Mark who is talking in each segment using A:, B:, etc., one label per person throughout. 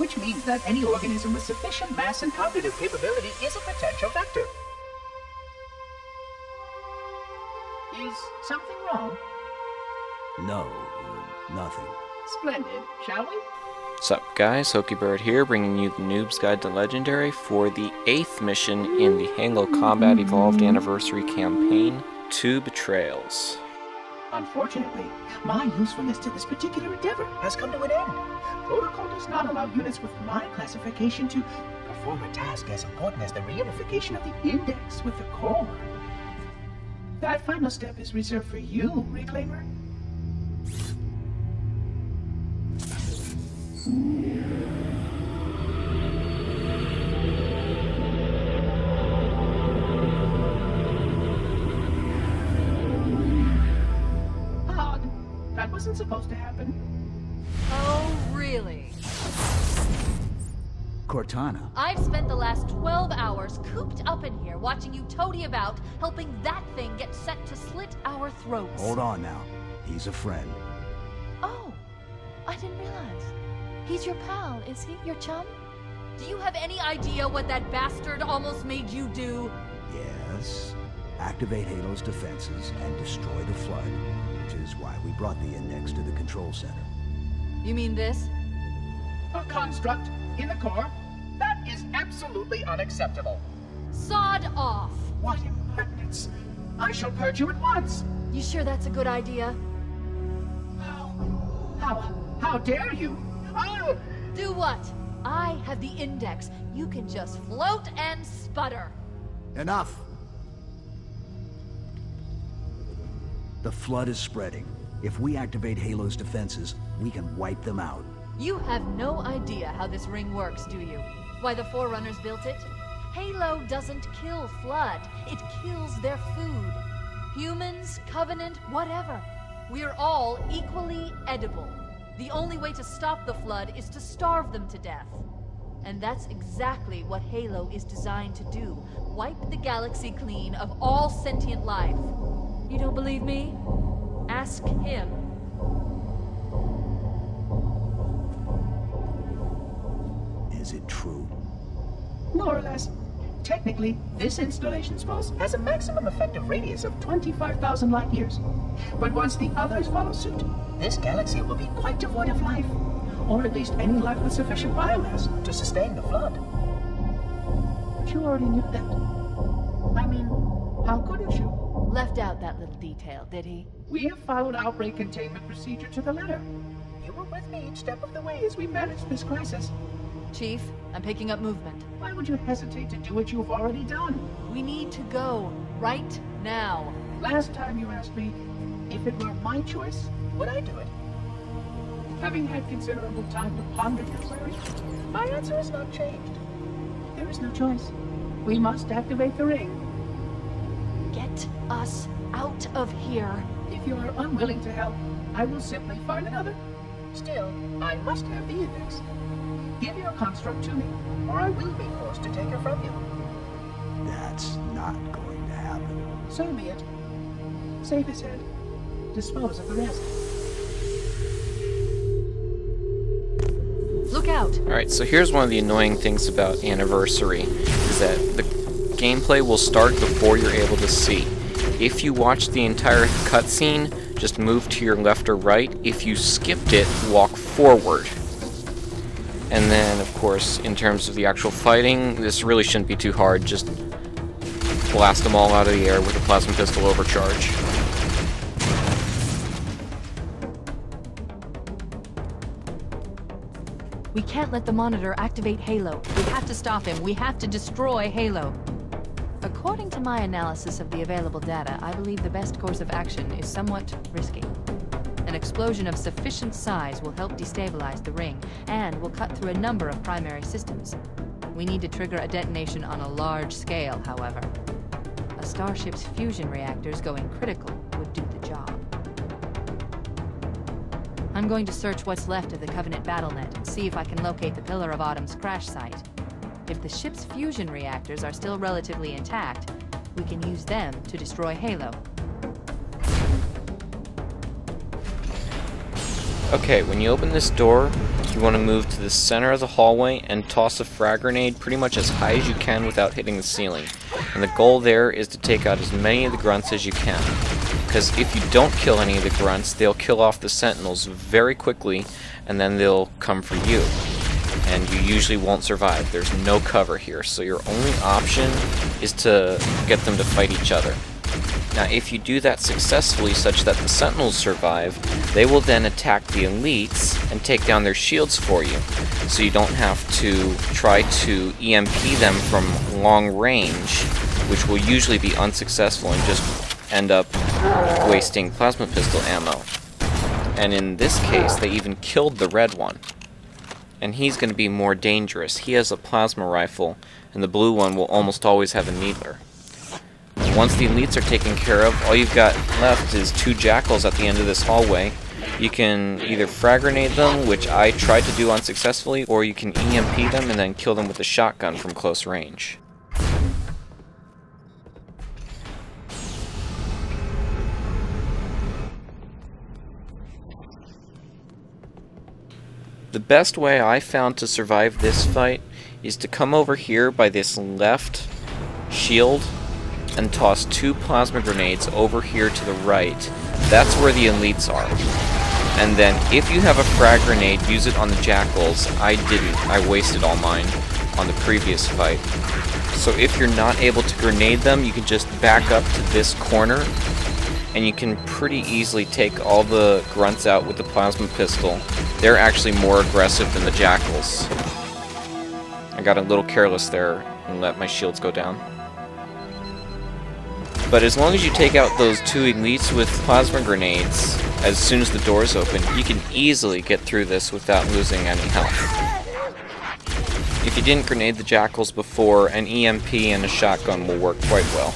A: which means that any organism with sufficient mass and cognitive capability is a potential vector. Is something wrong?
B: No, nothing.
A: Splendid, shall we?
C: What's up, guys? Hokey here, bringing you the Noob's Guide to Legendary for the 8th mission in the Halo Combat Evolved Anniversary campaign, 2 Betrayals.
A: Unfortunately, my usefulness to this particular endeavor has come to an end. Protocol does not allow units with my classification to perform a task as important as the reunification of the index with the core. That final step is reserved for you, Reclaimer. Odd. That wasn't supposed to happen.
D: Oh, really?
B: Cortana.
D: I've spent the last 12 hours cooped up in here watching you toady about, helping that thing get set to slit our throats.
B: Hold on now. He's a friend.
D: Oh, I didn't realize. He's your pal, is he? Your chum? Do you have any idea what that bastard almost made you do?
B: Yes. Activate Halo's defenses and destroy the Flood, which is why we brought the index to the control center.
D: You mean this?
A: A construct in the core? That is absolutely unacceptable.
D: Sod off!
A: What impertinence! I shall purge you at once!
D: You sure that's a good idea?
A: How dare you? Oh!
D: Do what? I have the index. You can just float and sputter.
B: Enough! The Flood is spreading. If we activate Halo's defenses, we can wipe them out.
D: You have no idea how this ring works, do you? Why the Forerunners built it? Halo doesn't kill Flood. It kills their food. Humans, Covenant, whatever. We're all equally edible. The only way to stop the Flood is to starve them to death. And that's exactly what Halo is designed to do. Wipe the galaxy clean of all sentient life. You don't believe me? Ask him.
B: Is it true?
A: More or less. Technically, this installation's pulse has a maximum effective radius of 25,000 light years. But once the others follow suit, this galaxy will be quite devoid of life. Or at least any life with sufficient biomass to sustain the Flood. But you already knew that. I mean, how couldn't you?
D: Left out that little detail, did he?
A: We have followed outbreak containment procedure to the letter. You were with me each step of the way as we managed this crisis.
D: Chief, I'm picking up movement.
A: Why would you hesitate to do what you've already done?
D: We need to go, right now.
A: Last time you asked me, if it were my choice, would I do it? Having had considerable time to ponder your query, my answer has not changed. There is no choice. We must activate the ring.
D: Get us out of here.
A: If you are unwilling to help, I will simply find another. Still, I must have the index. Give your construct to me, or I will be forced to take her from you.
B: That's not going to happen.
A: So be it. Save his head. Dispose of the rest.
D: Look out!
C: Alright, so here's one of the annoying things about Anniversary, is that the gameplay will start before you're able to see. If you watch the entire cutscene, just move to your left or right. If you skipped it, walk forward. And then, of course, in terms of the actual fighting, this really shouldn't be too hard. Just blast them all out of the air with a plasma pistol overcharge.
D: We can't let the Monitor activate Halo. We have to stop him. We have to destroy Halo. According to my analysis of the available data, I believe the best course of action is somewhat risky. An explosion of sufficient size will help destabilize the ring, and will cut through a number of primary systems. We need to trigger a detonation on a large scale, however. A starship's fusion reactors going critical would do the job. I'm going to search what's left of the Covenant BattleNet and see if I can locate the Pillar of Autumn's crash site. If the ship's fusion reactors are still relatively intact, we can use them to destroy Halo.
C: Okay, when you open this door, You want to move to the center of the hallway and toss a frag grenade pretty much as high as you can without hitting the ceiling. And the goal there is to take out as many of the grunts as you can. Because if you don't kill any of the grunts, they'll kill off the sentinels very quickly, and then they'll come for you. And you usually won't survive. There's no cover here, so your only option is to get them to fight each other. Now, if you do that successfully such that the sentinels survive, they will then attack the elites and take down their shields for you. So you don't have to try to EMP them from long range, which will usually be unsuccessful and just end up wasting plasma pistol ammo. And in this case, they even killed the red one. And he's going to be more dangerous. He has a plasma rifle, and the blue one will almost always have a needler. Once the elites are taken care of, all you've got left is 2 jackals at the end of this hallway. You can either frag grenade them, which I tried to do unsuccessfully, or you can EMP them and then kill them with a shotgun from close range. The best way I found to survive this fight is to come over here by this left shield and toss 2 plasma grenades over here to the right. That's where the elites are. And then if you have a frag grenade, use it on the jackals. I didn't. I wasted all mine on the previous fight. So if you're not able to grenade them, you can just back up to this corner, and you can pretty easily take all the grunts out with the plasma pistol. They're actually more aggressive than the jackals. I got a little careless there and let my shields go down. But as long as you take out those 2 elites with plasma grenades, as soon as the doors open, you can easily get through this without losing any health. If you didn't grenade the jackals before, an EMP and a shotgun will work quite well.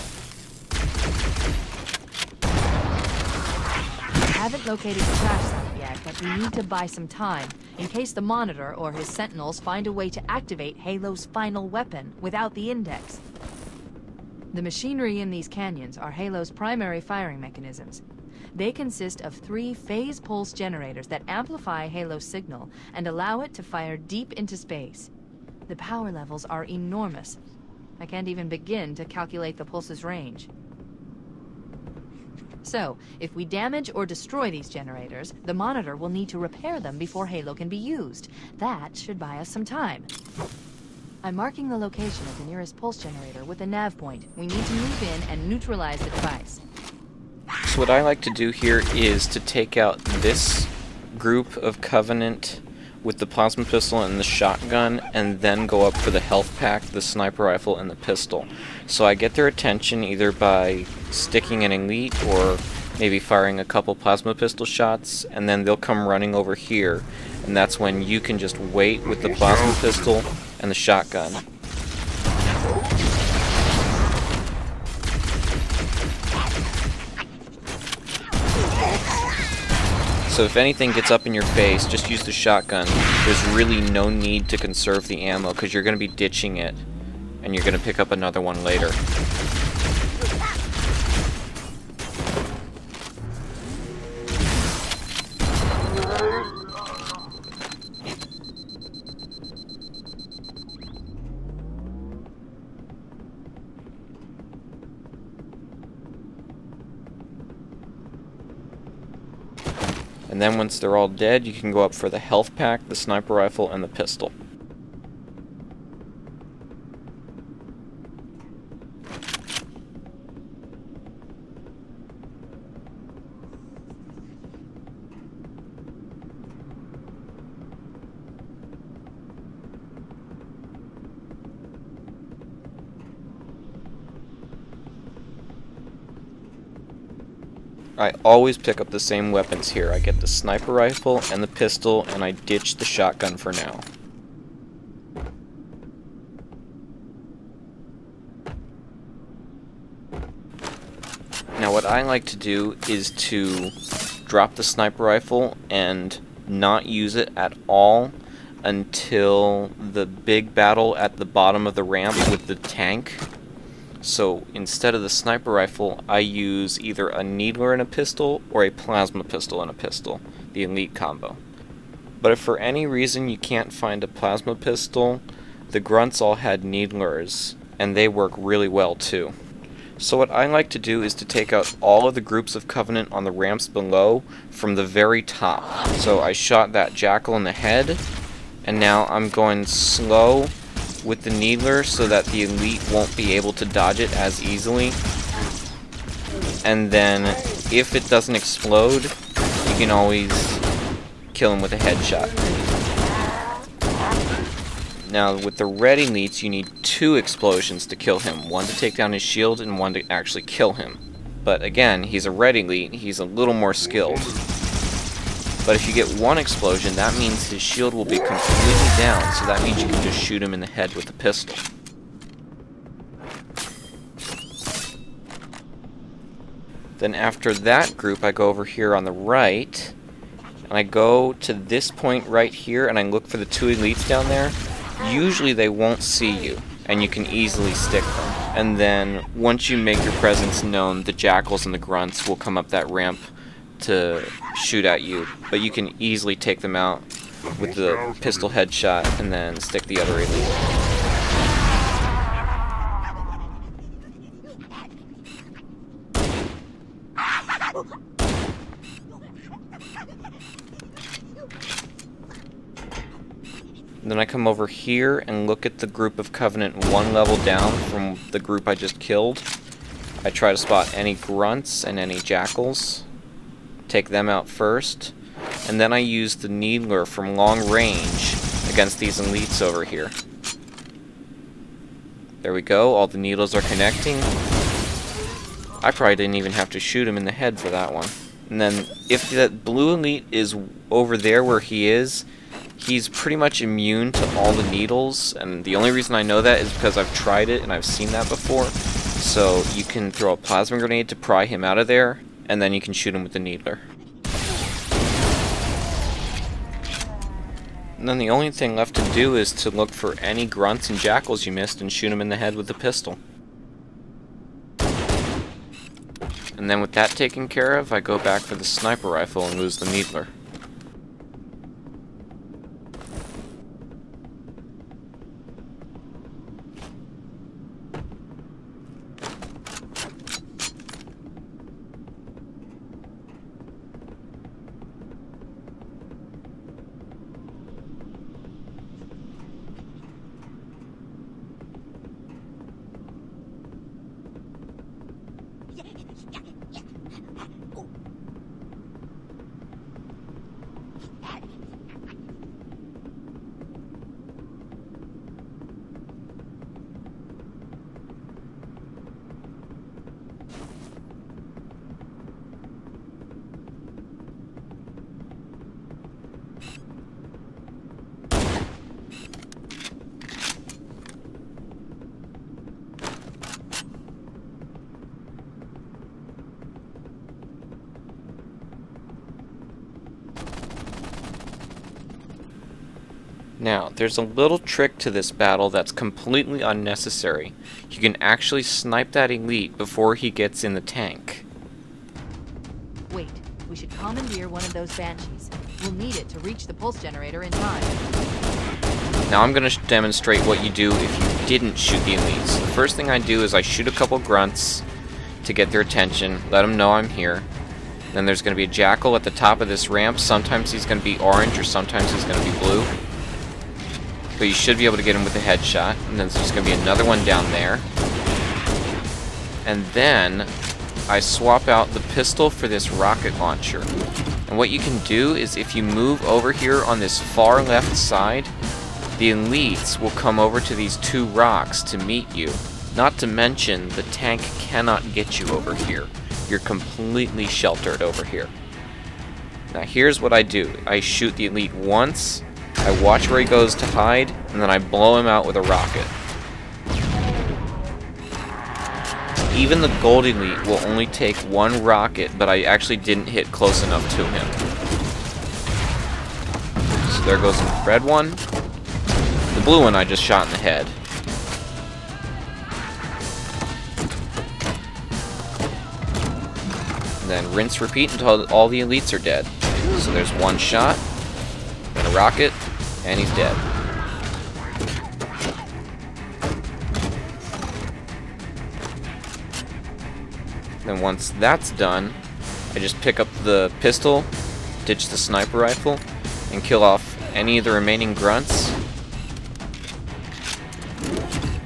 D: I haven't located the crash site yet, but we need to buy some time, in case the Monitor or his Sentinels find a way to activate Halo's final weapon without the Index. The machinery in these canyons are Halo's primary firing mechanisms. They consist of 3 phase pulse generators that amplify Halo's signal and allow it to fire deep into space. The power levels are enormous. I can't even begin to calculate the pulse's range. So, if we damage or destroy these generators, the Monitor will need to repair them before Halo can be used. That should buy us some time. I'm marking the location of the nearest pulse generator with a nav point. We need to move in and neutralize the device.
C: So what I like to do here is to take out this group of Covenant with the plasma pistol and the shotgun, and then go up for the health pack, the sniper rifle, and the pistol. So I get their attention either by sticking an elite or maybe firing a couple plasma pistol shots, and then they'll come running over here, and that's when you can just wait with the plasma pistol and the shotgun. So if anything gets up in your face, just use the shotgun. There's really no need to conserve the ammo, because you're going to be ditching it, and you're going to pick up another one later. And then once they're all dead, you can go up for the health pack, the sniper rifle, and the pistol. I always pick up the same weapons here. I get the sniper rifle and the pistol, and I ditch the shotgun for now. Now what I like to do is to drop the sniper rifle and not use it at all until the big battle at the bottom of the ramp with the tank. So instead of the sniper rifle, I use either a needler and a pistol or a plasma pistol and a pistol, the elite combo. But if for any reason you can't find a plasma pistol, the grunts all had needlers, and they work really well too. So what I like to do is to take out all of the groups of Covenant on the ramps below from the very top. So I shot that Jackal in the head, and now I'm going slow with the needler so that the elite won't be able to dodge it as easily. And then if it doesn't explode, you can always kill him with a headshot. Now with the red elites, you need 2 explosions to kill him. One to take down his shield and one to actually kill him. But again, he's a red elite, he's a little more skilled. But if you get 1 explosion, that means his shield will be completely down, so that means you can just shoot him in the head with a pistol. Then after that group, I go over here on the right, and I go to this point right here, and I look for the 2 elites down there. Usually they won't see you, and you can easily stick them. And then, once you make your presence known, the Jackals and the Grunts will come up that ramp to shoot at you. But you can easily take them out with the pistol headshot, and then stick the other elite. Then I come over here and look at the group of Covenant 1 level down from the group I just killed. I try to spot any Grunts and any Jackals, take them out first, and then I use the Needler from long range against these elites over here. There we go, all the needles are connecting. I probably didn't even have to shoot him in the head for that one. And then if that blue elite is over there where he is, he's pretty much immune to all the needles, and the only reason I know that is because I've tried it and I've seen that before. So you can throw a plasma grenade to pry him out of there, and then you can shoot him with the needler. And then the only thing left to do is to look for any Grunts and Jackals you missed and shoot him in the head with the pistol. And then with that taken care of, I go back for the sniper rifle and lose the needler. Now, there's a little trick to this battle that's completely unnecessary. You can actually snipe that elite before he gets in the tank.
D: Wait, we should commandeer one of those Banshees. We'll need it to reach the pulse generator in time.
C: Now I'm going to demonstrate what you do if you didn't shoot the elites. The first thing I do is I shoot a couple Grunts to get their attention, let them know I'm here. Then there's going to be a Jackal at the top of this ramp. Sometimes he's going to be orange or sometimes he's going to be blue. But you should be able to get him with a headshot. And then there's going to be another one down there. And then I swap out the pistol for this rocket launcher. And what you can do is if you move over here on this far left side, the elites will come over to these 2 rocks to meet you. Not to mention, the tank cannot get you over here. You're completely sheltered over here. Now here's what I do. I shoot the elite once, I watch where he goes to hide, and then I blow him out with a rocket. Even the gold elite will only take 1 rocket, but I actually didn't hit close enough to him. So there goes the red one. The blue one I just shot in the head. And then rinse, repeat until all the elites are dead. So there's 1 shot. And a rocket, and he's dead. Then once that's done, I just pick up the pistol, ditch the sniper rifle, and kill off any of the remaining grunts.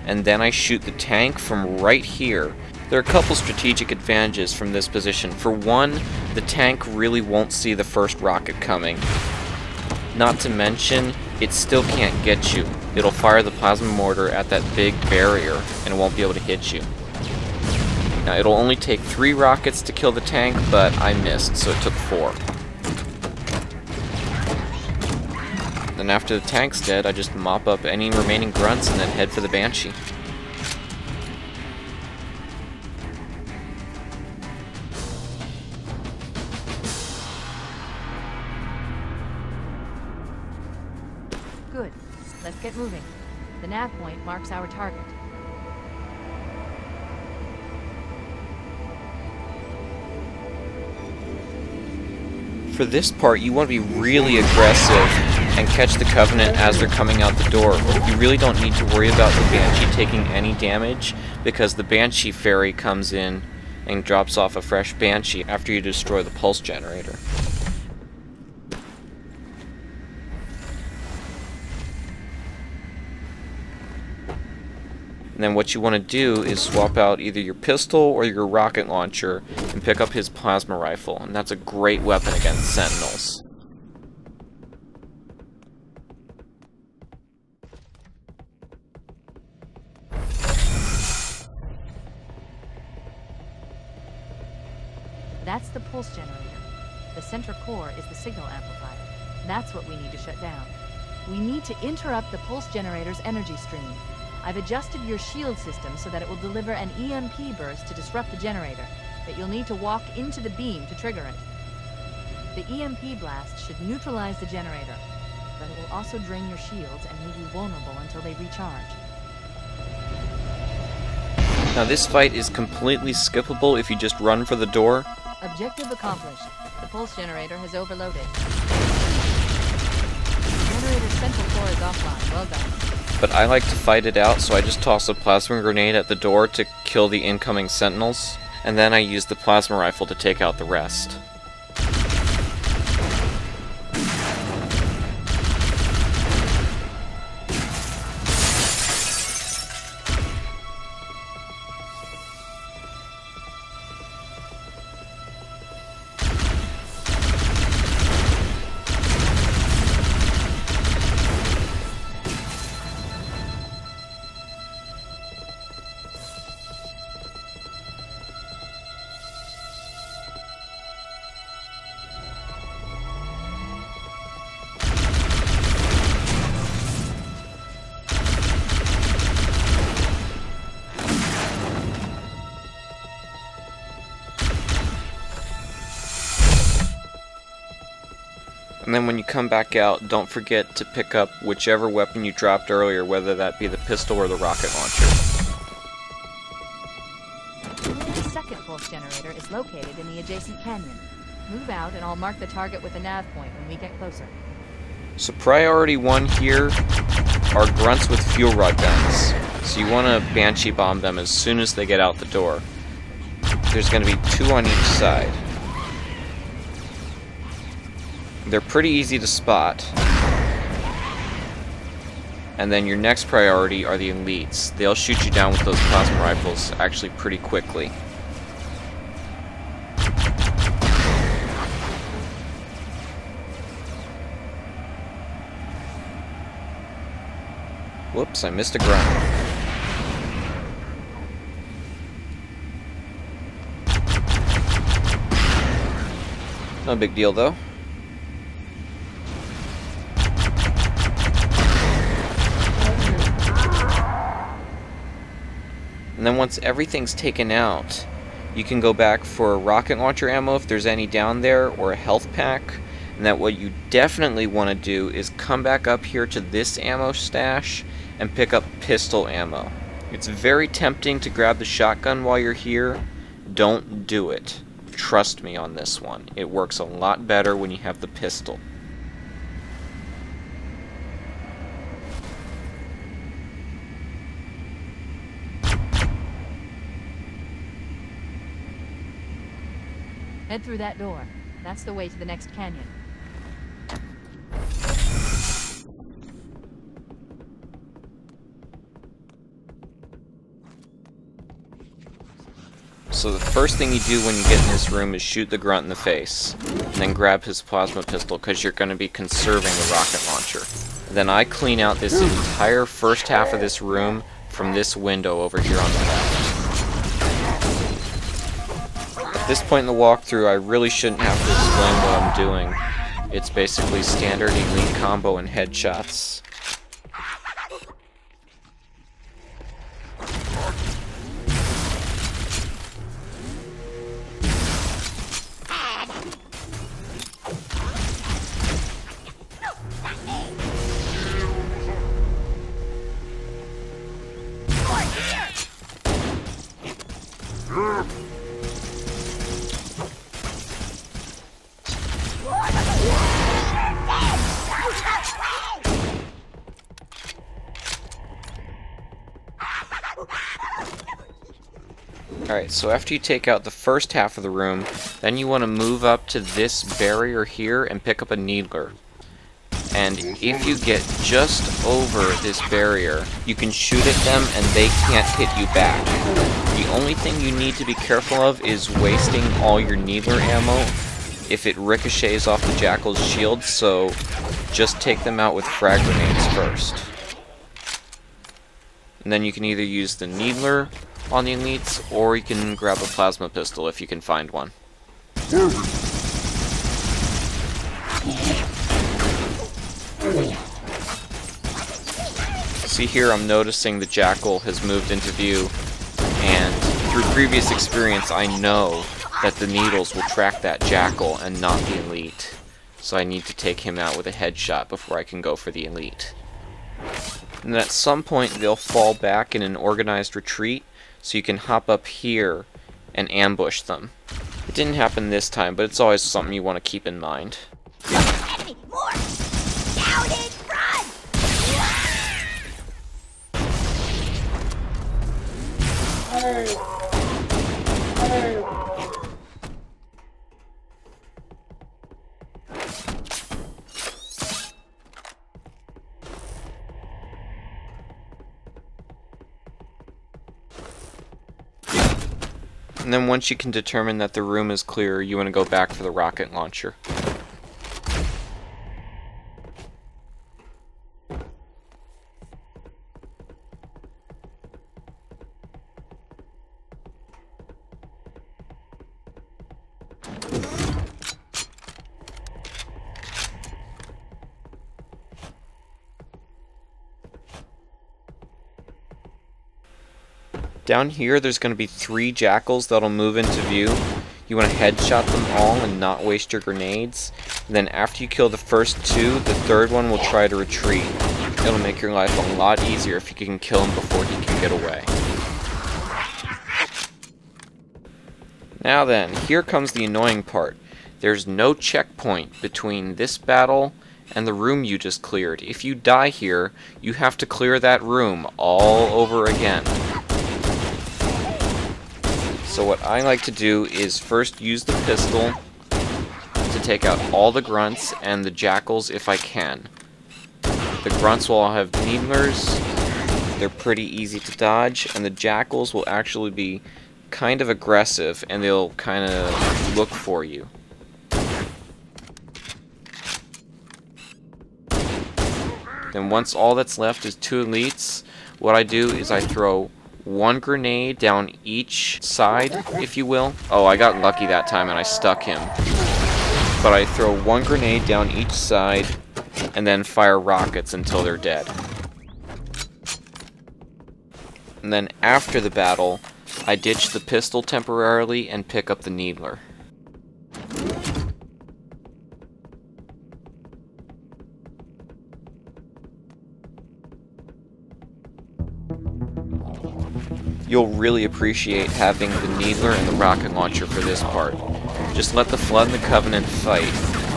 C: And then I shoot the tank from right here. There are a couple strategic advantages from this position. For one, the tank really won't see the first rocket coming. Not to mention, it still can't get you. It'll fire the plasma mortar at that big barrier, and it won't be able to hit you. Now, it'll only take 3 rockets to kill the tank, but I missed, so it took 4. Then after the tank's dead, I just mop up any remaining grunts and then head for the Banshee.
D: Good. Let's get moving. The nav point marks our target.
C: For this part, you want to be really aggressive and catch the Covenant as they're coming out the door. You really don't need to worry about the Banshee taking any damage, because the Banshee Fairy comes in and drops off a fresh Banshee after you destroy the pulse generator. And then what you want to do is swap out either your pistol or your rocket launcher and pick up his plasma rifle, and that's a great weapon against Sentinels.
D: That's the pulse generator. The center core is the signal amplifier. That's what we need to shut down. We need to interrupt the pulse generator's energy stream. I've adjusted your shield system so that it will deliver an EMP burst to disrupt the generator, but you'll need to walk into the beam to trigger it. The EMP blast should neutralize the generator, but it will also drain your shields and leave you vulnerable until they recharge.
C: Now this fight is completely skippable if you just run for the door.
D: Objective accomplished. The pulse generator has overloaded. The generator's central core is offline. Well done.
C: But I like to fight it out, so I just toss a plasma grenade at the door to kill the incoming Sentinels, and then I use the plasma rifle to take out the rest. And then when you come back out, don't forget to pick up whichever weapon you dropped earlier, whether that be the pistol or the rocket launcher.
D: The second pulse generator is located in the adjacent canyon. Move out and I'll mark the target with a nav point when we get closer.
C: So priority 1 here are grunts with fuel rod guns. So you want to Banshee bomb them as soon as they get out the door. There's going to be 2 on each side. They're pretty easy to spot. And then your next priority are the elites. They'll shoot you down with those plasma rifles actually pretty quickly. Whoops, I missed a grunt. No big deal though. And then once everything's taken out, you can go back for rocket launcher ammo if there's any down there, or a health pack. And that what you definitely want to do is come back up here to this ammo stash and pick up pistol ammo. It's very tempting to grab the shotgun while you're here. Don't do it. Trust me on this one. It works a lot better when you have the pistol.
D: Head through that door. That's the way to the next canyon.
C: So the first thing you do when you get in this room is shoot the grunt in the face, and then grab his plasma pistol because you're going to be conserving the rocket launcher. Then I clean out this entire first half of this room from this window over here on the left. At this point in the walkthrough, I really shouldn't have to explain what I'm doing. It's basically standard elite combo and headshots. Alright, so after you take out the first half of the room, then you want to move up to this barrier here and pick up a needler. And if you get just over this barrier, you can shoot at them and they can't hit you back. The only thing you need to be careful of is wasting all your needler ammo if it ricochets off the Jackal's shield, so just take them out with frag grenades first. And then you can either use the needler on the elites, or you can grab a plasma pistol if you can find one. See here, I'm noticing the Jackal has moved into view, and through previous experience I know that the needles will track that Jackal and not the elite. So I need to take him out with a headshot before I can go for the elite. And then at some point they'll fall back in an organized retreat, so you can hop up here and ambush them. It didn't happen this time, but it's always something you want to keep in mind.
E: Enemy! More! Down and run!
C: And then once you can determine that the room is clear, you want to go back for the rocket launcher. Down here, there's going to be 3 Jackals that'll move into view. You want to headshot them all and not waste your grenades. And then after you kill the first 2, the third one will try to retreat. It'll make your life a lot easier if you can kill him before he can get away. Now then, here comes the annoying part. There's no checkpoint between this battle and the room you just cleared. If you die here, you have to clear that room all over again. So what I like to do is first use the pistol to take out all the grunts and the Jackals if I can. The grunts will all have needlers, they're pretty easy to dodge, and the Jackals will actually be kind of aggressive and they'll kind of look for you. Then once all that's left is 2 elites, what I do is I throw 1 grenade down each side, if you will. Oh, I got lucky that time and I stuck him. But I throw 1 grenade down each side and then fire rockets until they're dead. And then after the battle, I ditch the pistol temporarily and pick up the needler. You'll really appreciate having the needler and the rocket launcher for this part. Just let the Flood and the Covenant fight.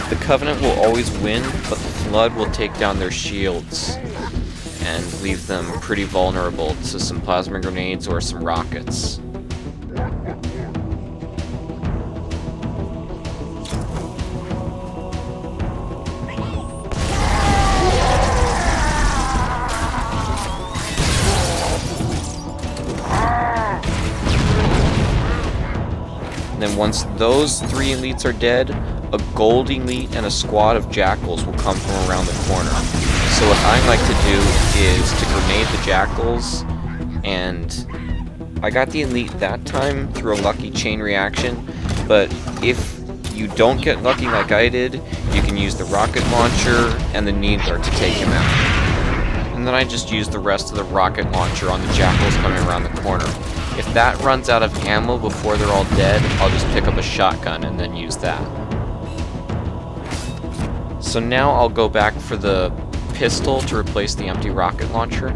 C: The Covenant will always win, but the Flood will take down their shields and leave them pretty vulnerable to some plasma grenades or some rockets. Once those 3 elites are dead, a gold elite and a squad of jackals will come from around the corner. So what I like to do is to grenade the jackals, and I got the elite that time through a lucky chain reaction, but if you don't get lucky like I did, you can use the rocket launcher and the needler to take him out. And then I just use the rest of the rocket launcher on the jackals coming around the corner. If that runs out of ammo before they're all dead, I'll just pick up a shotgun and then use that. So now I'll go back for the pistol to replace the empty rocket launcher.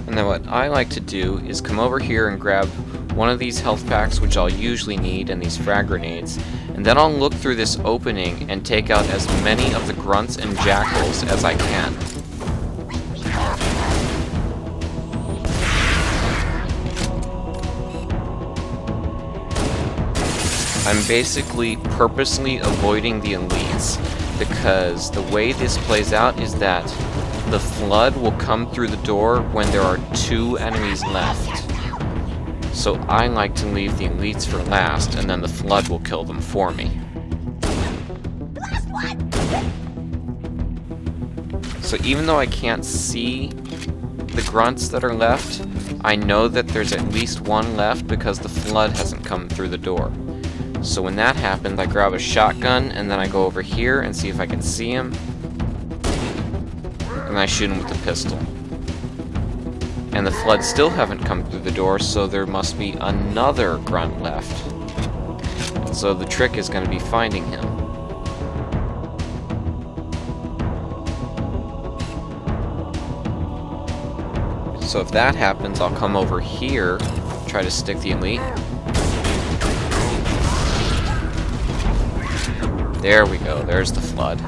C: And then what I like to do is come over here and grab one of these health packs, which I'll usually need, and these frag grenades, and then I'll look through this opening and take out as many of the grunts and jackals as I can. I'm basically purposely avoiding the elites, because the way this plays out is that the flood will come through the door when there are 2 enemies left. So I like to leave the elites for last, and then the flood will kill them for me. So even though I can't see the grunts that are left, I know that there's at least 1 left because the flood hasn't come through the door. So when that happens, I grab a shotgun, and then I go over here and see if I can see him. And I shoot him with the pistol. And the flood still haven't come through the door, so there must be another grunt left. So the trick is going to be finding him. So if that happens, I'll come over here, try to stick the elite. There we go, there's the flood.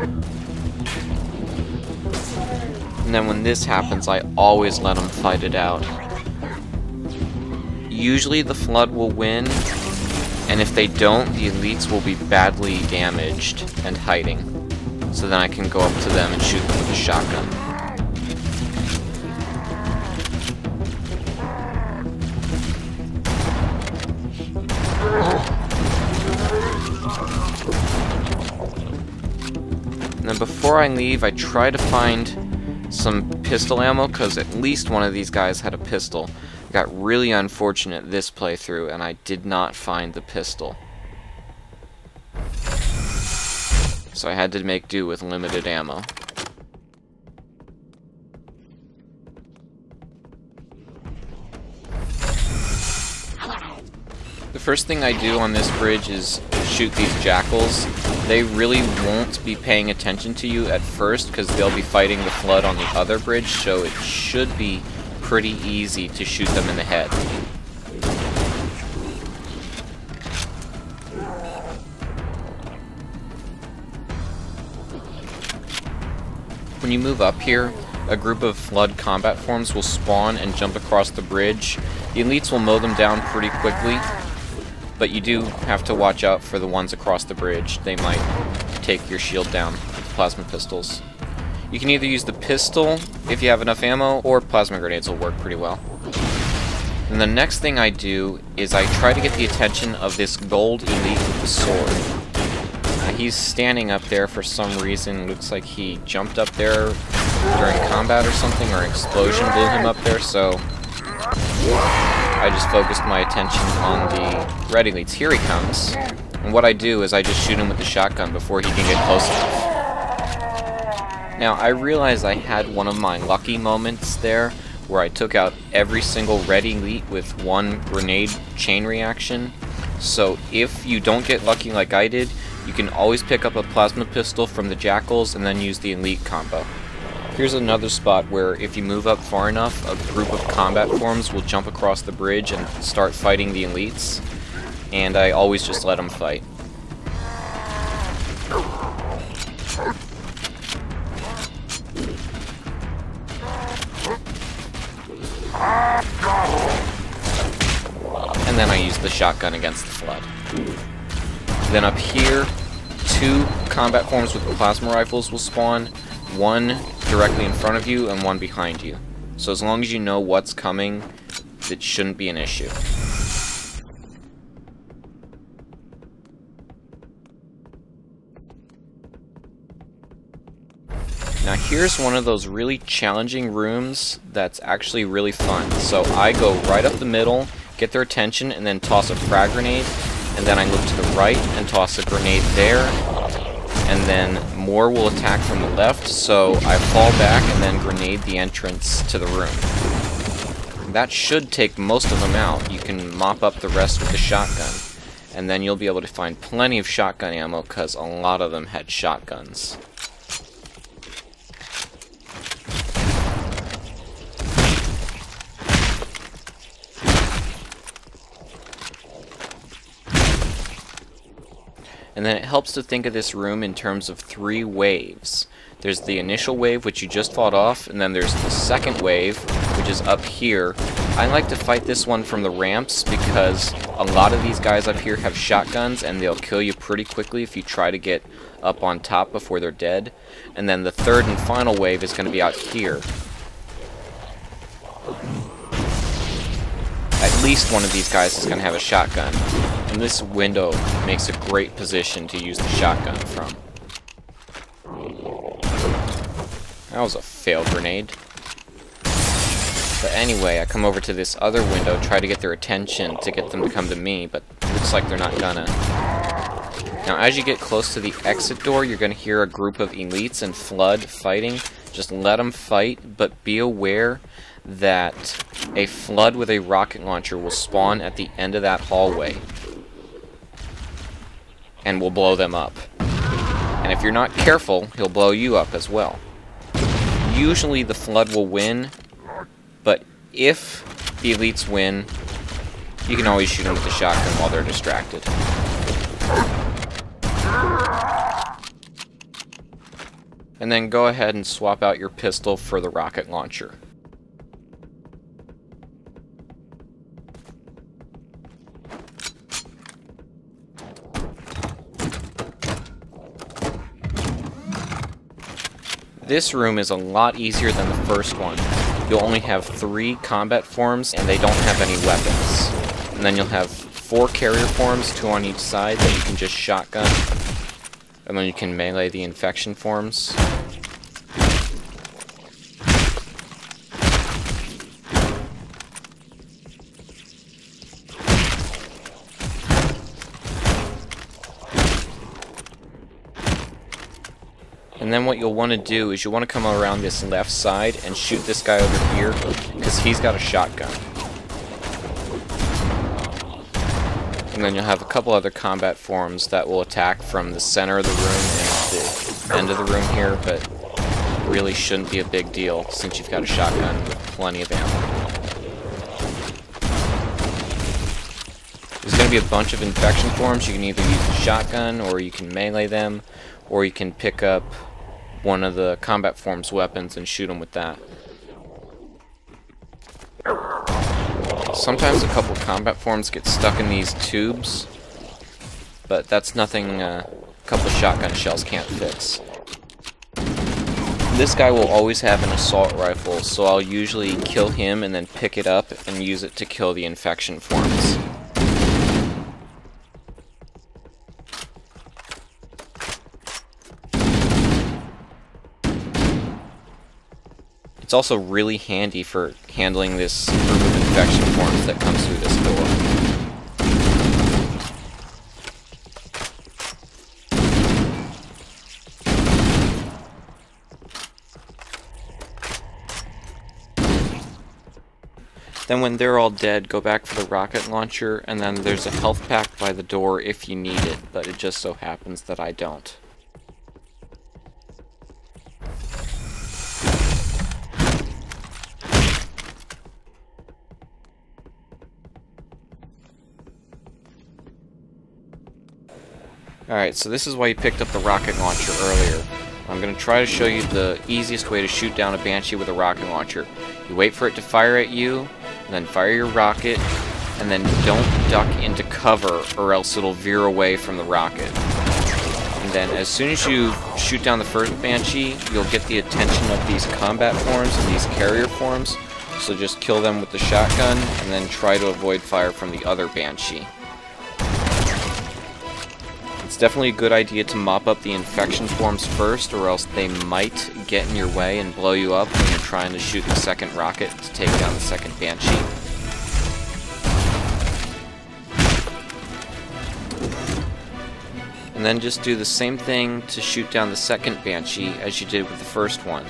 C: And then when this happens, I always let them fight it out. Usually the flood will win, and if they don't, the elites will be badly damaged and hiding. So then I can go up to them and shoot them with a shotgun. And then before I leave, I try to find some pistol ammo, because at least one of these guys had a pistol. I got really unfortunate this playthrough, and I did not find the pistol. So I had to make do with limited ammo. The first thing I do on this bridge is shoot these jackals. They really won't be paying attention to you at first because they'll be fighting the flood on the other bridge, so it should be pretty easy to shoot them in the head. When you move up here, a group of flood combat forms will spawn and jump across the bridge. The elites will mow them down pretty quickly, but you do have to watch out for the ones across the bridge. They might take your shield down with plasma pistols. You can either use the pistol if you have enough ammo, or plasma grenades will work pretty well. And the next thing I do is I try to get the attention of this gold elite with the sword. He's standing up there for some reason. Looks like he jumped up there during combat or something, or an explosion blew him up there, so I just focused my attention on the red elites. Here he comes. And what I do is I just shoot him with the shotgun before he can get close enough. Now, I realize I had one of my lucky moments there where I took out every single red elite with 1 grenade chain reaction. So if you don't get lucky like I did, you can always pick up a plasma pistol from the jackals and then use the elite combo. Here's another spot where if you move up far enough, a group of combat forms will jump across the bridge and start fighting the elites, and I always just let them fight. And then I use the shotgun against the flood. Then up here, 2 combat forms with plasma rifles will spawn, 1 directly in front of you and 1 behind you. So as long as you know what's coming, it shouldn't be an issue. Now here's one of those really challenging rooms that's actually really fun. So I go right up the middle, get their attention, and then toss a frag grenade, and then I look to the right and toss a grenade there, and then more will attack from the left, so I fall back and then grenade the entrance to the room. That should take most of them out. You can mop up the rest with the shotgun, and then you'll be able to find plenty of shotgun ammo because a lot of them had shotguns. And then it helps to think of this room in terms of 3 waves. There's the initial wave, which you just fought off, and then there's the second wave, which is up here. I like to fight this one from the ramps because a lot of these guys up here have shotguns, and they'll kill you pretty quickly if you try to get up on top before they're dead. And then the third and final wave is going to be out here. At least one of these guys is going to have a shotgun. And this window makes a great position to use the shotgun from. That was a failed grenade. But anyway, I come over to this other window, try to get their attention to get them to come to me, but it looks like they're not gonna. Now as you get close to the exit door, you're gonna hear a group of elites and Flood fighting. Just let them fight, but be aware that a Flood with a rocket launcher will spawn at the end of that hallway and will blow them up. And if you're not careful, he'll blow you up as well. Usually the Flood will win, but if the elites win, you can always shoot them with the shotgun while they're distracted. And then go ahead and swap out your pistol for the rocket launcher. This room is a lot easier than the first one. You'll only have 3 combat forms, and they don't have any weapons. And then you'll have 4 carrier forms, 2 on each side, that you can just shotgun. And then you can melee the infection forms. And then what you'll want to do is you'll want to come around this left side and shoot this guy over here, because he's got a shotgun. And then you'll have a couple other combat forms that will attack from the center of the room and the end of the room here, but really shouldn't be a big deal since you've got a shotgun with plenty of ammo. There's going to be a bunch of infection forms. You can either use a shotgun, or you can melee them, or you can pick up one of the combat form's weapons and shoot them with that. Sometimes a couple combat forms get stuck in these tubes, but that's nothing a couple shotgun shells can't fix. This guy will always have an assault rifle, so I'll usually kill him and then pick it up and use it to kill the infection forms. It's also really handy for handling this group of infection forms that comes through this door. Then when they're all dead, go back for the rocket launcher, and then there's a health pack by the door if you need it, but it just so happens that I don't. Alright, so this is why you picked up the rocket launcher earlier. I'm going to try to show you the easiest way to shoot down a Banshee with a rocket launcher. You wait for it to fire at you, and then fire your rocket, and then don't duck into cover or else it'll veer away from the rocket. And then as soon as you shoot down the first Banshee, you'll get the attention of these combat forms and these carrier forms, so just kill them with the shotgun and then try to avoid fire from the other Banshee. It's definitely a good idea to mop up the infection forms first, or else they might get in your way and blow you up when you're trying to shoot the second rocket to take down the second Banshee. And then just do the same thing to shoot down the second Banshee as you did with the first one.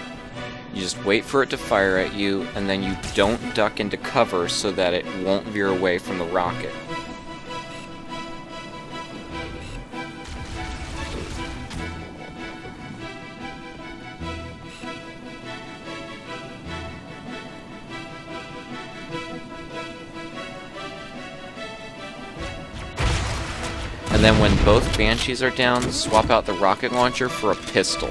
C: You just wait for it to fire at you, and then you don't duck into cover so that it won't veer away from the rocket. And then when both Banshees are down, swap out the rocket launcher for a pistol.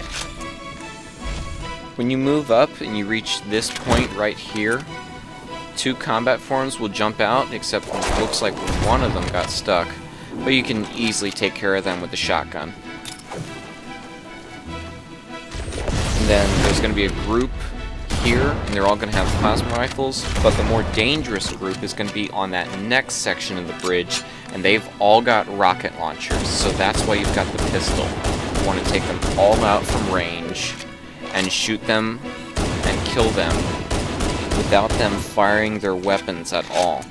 C: When you move up and you reach this point right here, 2 combat forms will jump out, except it looks like one of them got stuck, but you can easily take care of them with the shotgun. And then there's going to be a group here, and they're all going to have plasma rifles, but the more dangerous group is going to be on that next section of the bridge, and they've all got rocket launchers, so that's why you've got the pistol. You want to take them all out from range and shoot them and kill them without them firing their weapons at all.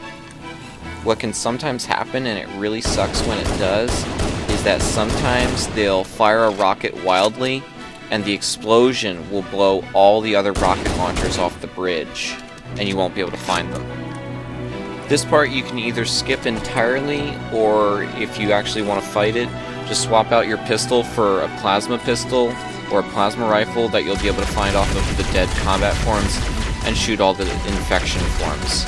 C: What can sometimes happen, and it really sucks when it does, is that sometimes they'll fire a rocket wildly and the explosion will blow all the other rocket launchers off the bridge, and you won't be able to find them. This part you can either skip entirely, or if you actually want to fight it, just swap out your pistol for a plasma pistol or a plasma rifle that you'll be able to find off of the dead combat forms, and shoot all the infection forms.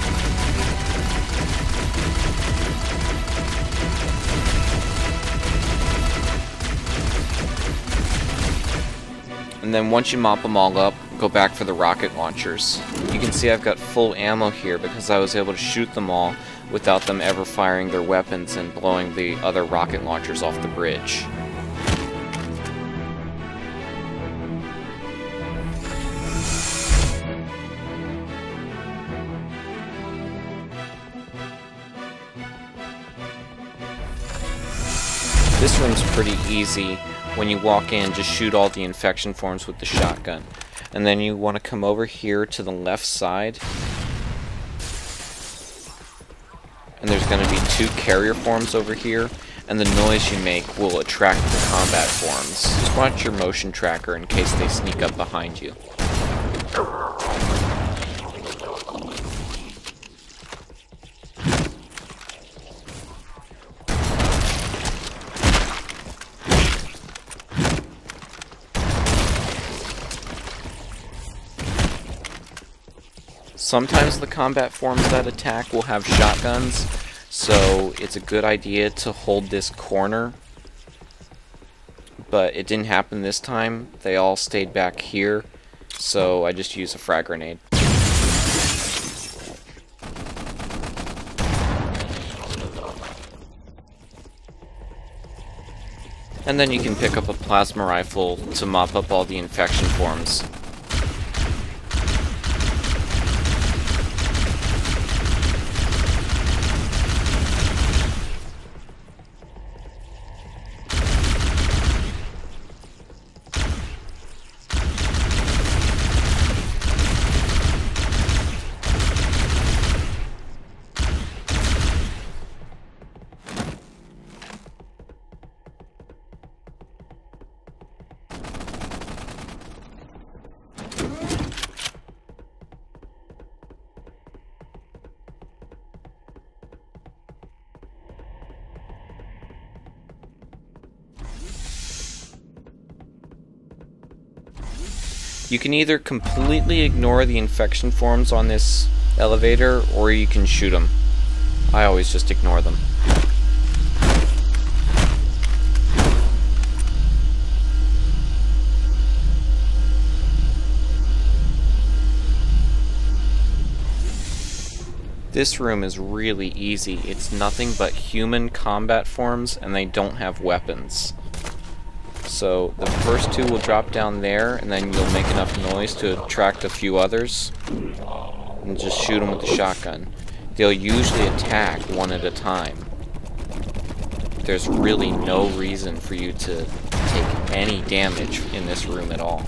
C: And then once you mop them all up, go back for the rocket launchers. You can see I've got full ammo here because I was able to shoot them all without them ever firing their weapons and blowing the other rocket launchers off the bridge. This room's pretty easy. When you walk in, just shoot all the infection forms with the shotgun. And then you want to come over here to the left side. And there's going to be 2 carrier forms over here. And the noise you make will attract the combat forms. Just watch your motion tracker in case they sneak up behind you. Sometimes the combat forms that attack will have shotguns, so it's a good idea to hold this corner. But it didn't happen this time. They all stayed back here, so I just used a frag grenade. And then you can pick up a plasma rifle to mop up all the infection forms. You can either completely ignore the infection forms on this elevator, or you can shoot them. I always just ignore them. This room is really easy. It's nothing but human combat forms, and they don't have weapons. So the first two will drop down there, and then you'll make enough noise to attract a few others. And just shoot them with the shotgun. They'll usually attack one at a time. There's really no reason for you to take any damage in this room at all.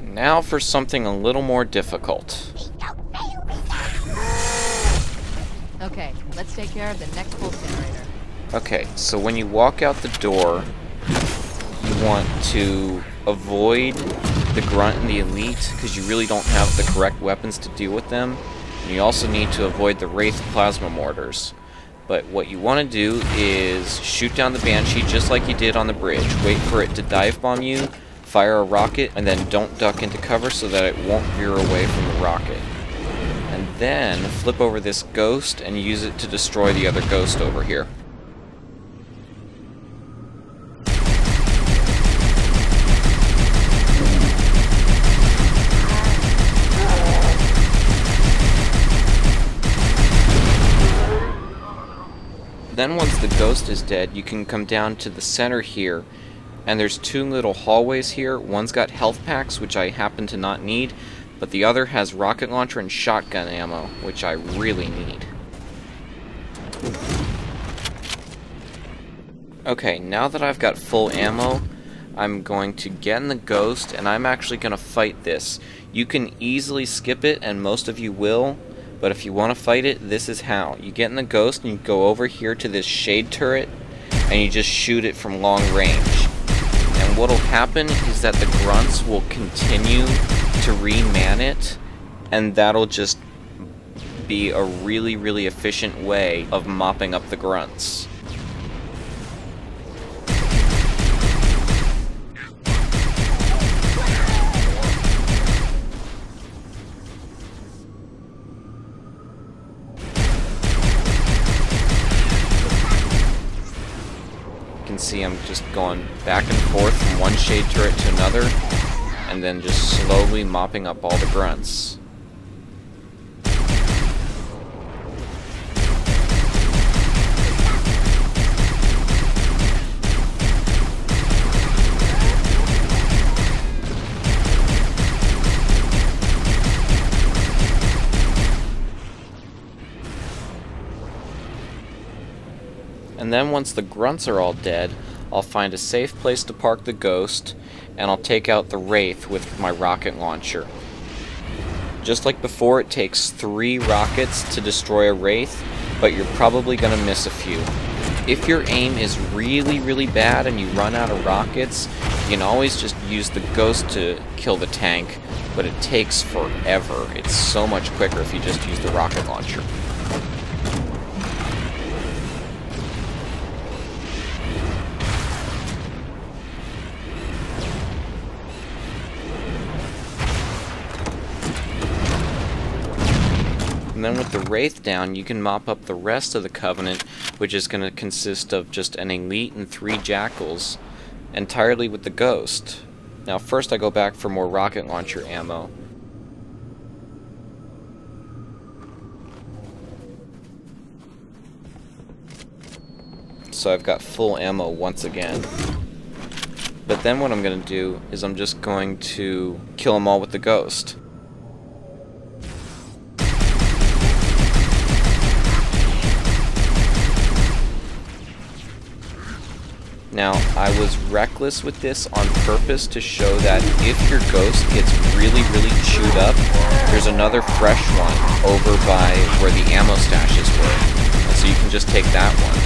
C: Now for something a little more difficult.
D: Okay, let's take care of the next pulse generator.
C: Okay, so when you walk out the door, you want to avoid the Grunt and the Elite, because you really don't have the correct weapons to deal with them. And you also need to avoid the Wraith plasma mortars. But what you want to do is shoot down the Banshee just like you did on the bridge. Wait for it to dive bomb you, fire a rocket, and then don't duck into cover so that it won't veer away from the rocket. And then flip over this ghost and use it to destroy the other ghost over here. Then once the ghost is dead, you can come down to the center here, and there's two little hallways here. One's got health packs, which I happen to not need, but the other has rocket launcher and shotgun ammo, which I really need. Okay, now that I've got full ammo, I'm going to get in the ghost, and I'm actually going to fight this. You can easily skip it, and most of you will, but if you want to fight it, this is how. You get in the ghost, and you go over here to this shade turret, and you just shoot it from long range. And what'll happen is that the grunts will continue to reman it, and that'll just be a really, really efficient way of mopping up the grunts. You can see I'm just going back and forth from one shade turret to another, and then just slowly mopping up all the grunts. And then once the grunts are all dead, I'll find a safe place to park the ghost, and I'll take out the Wraith with my rocket launcher. Just like before, it takes 3 rockets to destroy a Wraith, but you're probably going to miss a few. If your aim is really, really bad and you run out of rockets, you can always just use the ghost to kill the tank, but it takes forever. It's so much quicker if you just use the rocket launcher. And then with the Wraith down, you can mop up the rest of the Covenant, which is going to consist of just an Elite and 3 Jackals, entirely with the Ghost. Now first I go back for more rocket launcher ammo. So I've got full ammo once again. But then what I'm going to do is I'm just going to kill them all with the Ghost. Now, I was reckless with this on purpose to show that if your ghost gets really chewed up, there's another fresh one over by where the ammo stashes were. And so you can just take that one.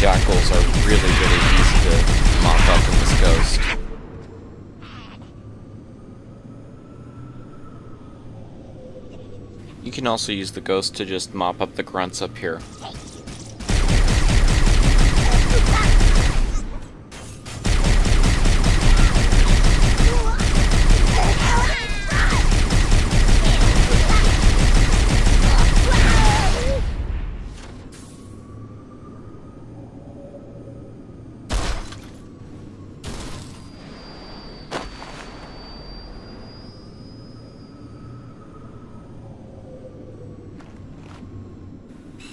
C: Jackals are really easy to mop up in this ghost. You can also use the ghost to just mop up the grunts up here.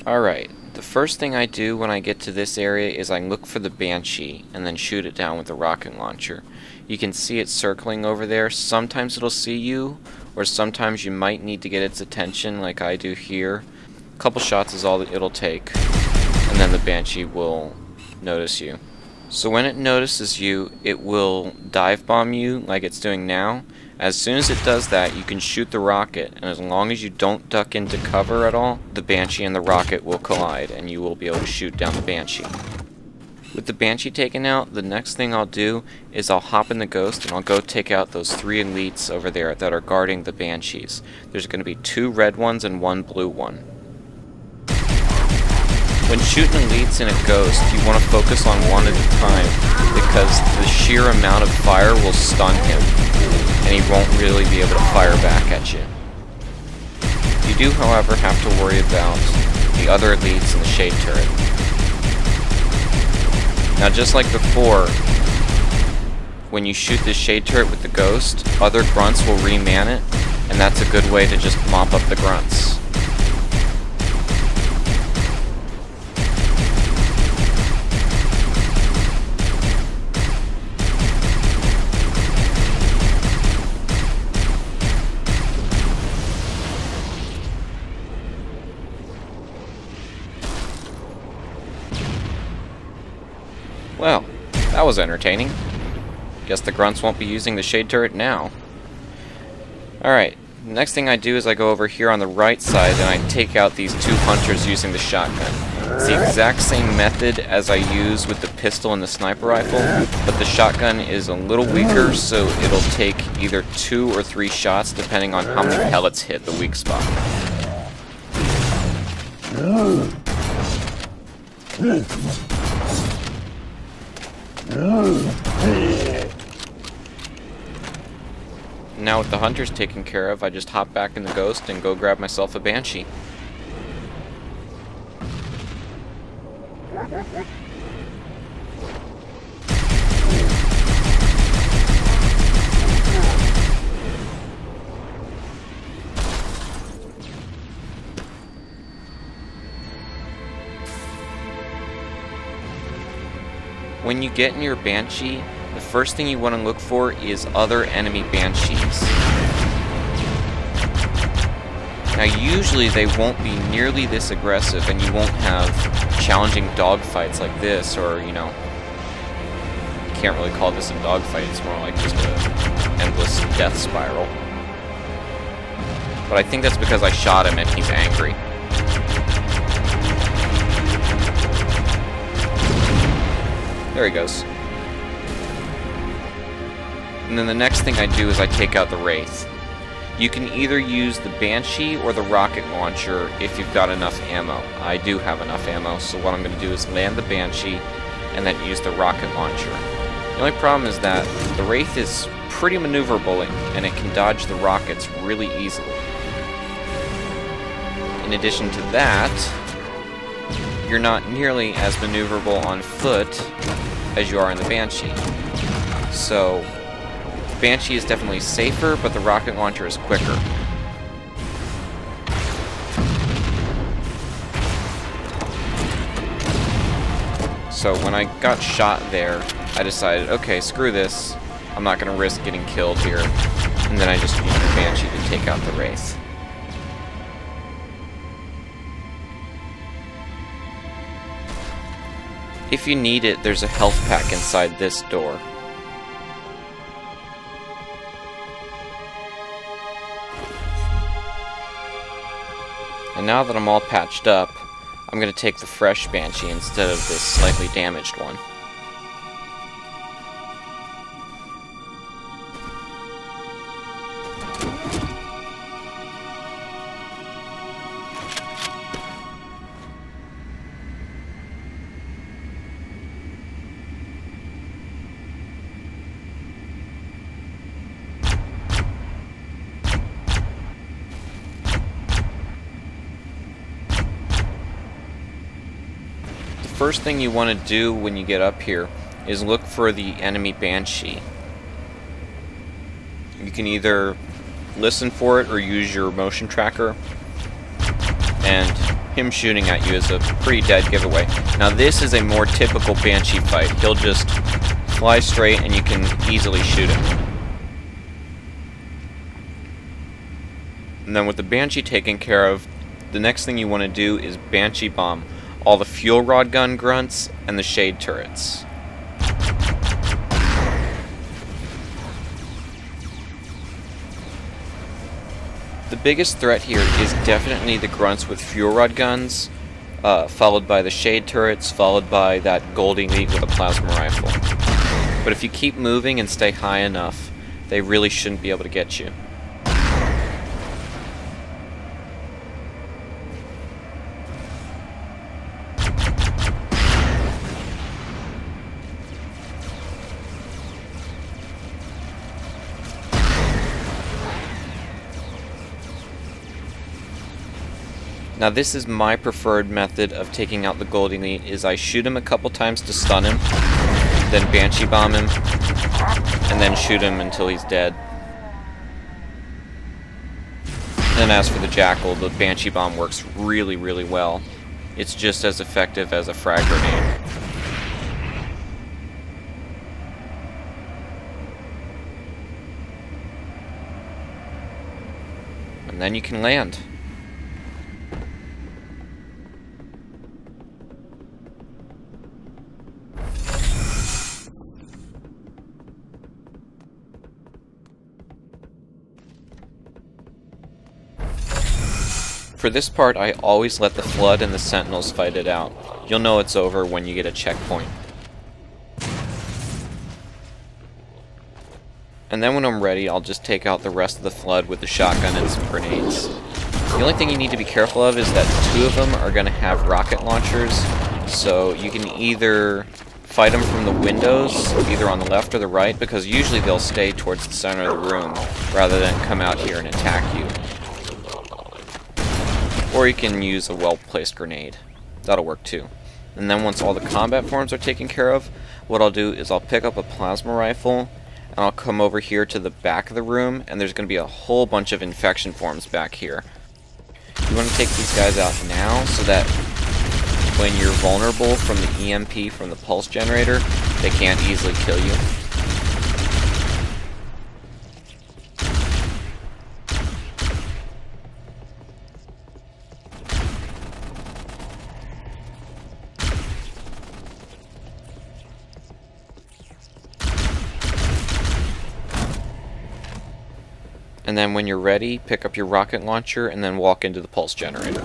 C: Alright, the first thing I do when I get to this area is I look for the Banshee and then shoot it down with the rocket launcher. You can see it circling over there. Sometimes it'll see you, or sometimes you might need to get its attention like I do here. A couple shots is all that it'll take, and then the Banshee will notice you. So when it notices you, it will dive bomb you like it's doing now. As soon as it does that, you can shoot the rocket, and as long as you don't duck into cover at all, the Banshee and the rocket will collide, and you will be able to shoot down the Banshee. With the Banshee taken out, the next thing I'll do is I'll hop in the ghost, and I'll go take out those 3 elites over there that are guarding the Banshees. There's going to be 2 red ones and 1 blue one. When shooting elites in a ghost, you want to focus on one at a time, because the sheer amount of fire will stun him, and he won't really be able to fire back at you. You do, however, have to worry about the other elites in the shade turret. Now, just like before, when you shoot this shade turret with the ghost, other grunts will reman it, and that's a good way to just mop up the grunts. Well, that was entertaining. Guess the grunts won't be using the shade turret now. Alright, the next thing I do is I go over here on the right side and I take out these 2 hunters using the shotgun. It's the exact same method as I use with the pistol and the sniper rifle, but the shotgun is a little weaker, so it'll take either 2 or 3 shots depending on how many pellets hit the weak spot. Now with the hunters taken care of, I just hop back in the ghost and go grab myself a Banshee. When you get in your Banshee, the first thing you want to look for is other enemy Banshees. Now usually they won't be nearly this aggressive and you won't have challenging dogfights like this, or, you know, you can't really call this a dogfight, it's more like just an endless death spiral. But I think that's because I shot him and he's angry. There he goes. And then the next thing I do is I take out the Wraith. You can either use the Banshee or the rocket launcher if you've got enough ammo. I do have enough ammo, so what I'm going to do is land the Banshee and then use the rocket launcher. The only problem is that the Wraith is pretty maneuverable and it can dodge the rockets really easily. In addition to that, you're not nearly as maneuverable on foot as you are in the Banshee. So, the Banshee is definitely safer, but the rocket launcher is quicker. So when I got shot there, I decided, okay, screw this. I'm not going to risk getting killed here. And then I just used the Banshee to take out the Wraith. If you need it, there's a health pack inside this door. And now that I'm all patched up, I'm going to take the fresh Banshee instead of this slightly damaged one. First thing you want to do when you get up here is look for the enemy Banshee. You can either listen for it or use your motion tracker, and him shooting at you is a pretty dead giveaway. Now this is a more typical Banshee fight. He'll just fly straight and you can easily shoot him. And then with the Banshee taken care of, the next thing you want to do is Banshee bomb all the fuel rod gun grunts and the shade turrets. The biggest threat here is definitely the grunts with fuel rod guns, followed by the shade turrets, followed by that gold elite with a plasma rifle. But if you keep moving and stay high enough, they really shouldn't be able to get you. Now this is my preferred method of taking out the gold elite, is I shoot him a couple times to stun him, then Banshee bomb him, and then shoot him until he's dead. And as for the Jackal, the Banshee bomb works really, really well. It's just as effective as a frag grenade. And then you can land. For this part, I always let the Flood and the Sentinels fight it out. You'll know it's over when you get a checkpoint. And then when I'm ready, I'll just take out the rest of the Flood with the shotgun and some grenades. The only thing you need to be careful of is that 2 of them are going to have rocket launchers, so you can either fight them from the windows, either on the left or the right, because usually they'll stay towards the center of the room, rather than come out here and attack you. Or you can use a well-placed grenade. That'll work too. And then once all the combat forms are taken care of, what I'll do is I'll pick up a plasma rifle, and I'll come over here to the back of the room, and there's going to be a whole bunch of infection forms back here. You want to take these guys out now, so that when you're vulnerable from the EMP from the pulse generator, they can't easily kill you. And then when you're ready, pick up your rocket launcher and then walk into the pulse generator.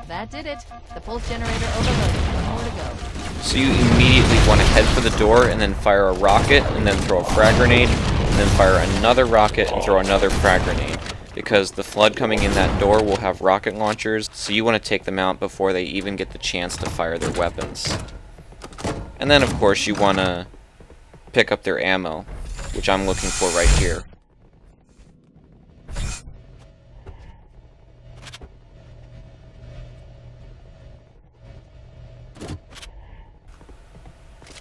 D: That did it. The pulse generator overloaded. One more to go.
C: So you immediately want to head for the door and then fire a rocket and then throw a frag grenade and then fire another rocket and throw another frag grenade. because the Flood coming in that door will have rocket launchers, so you want to take them out before they even get the chance to fire their weapons. And then of course you want to pick up their ammo, which I'm looking for right here.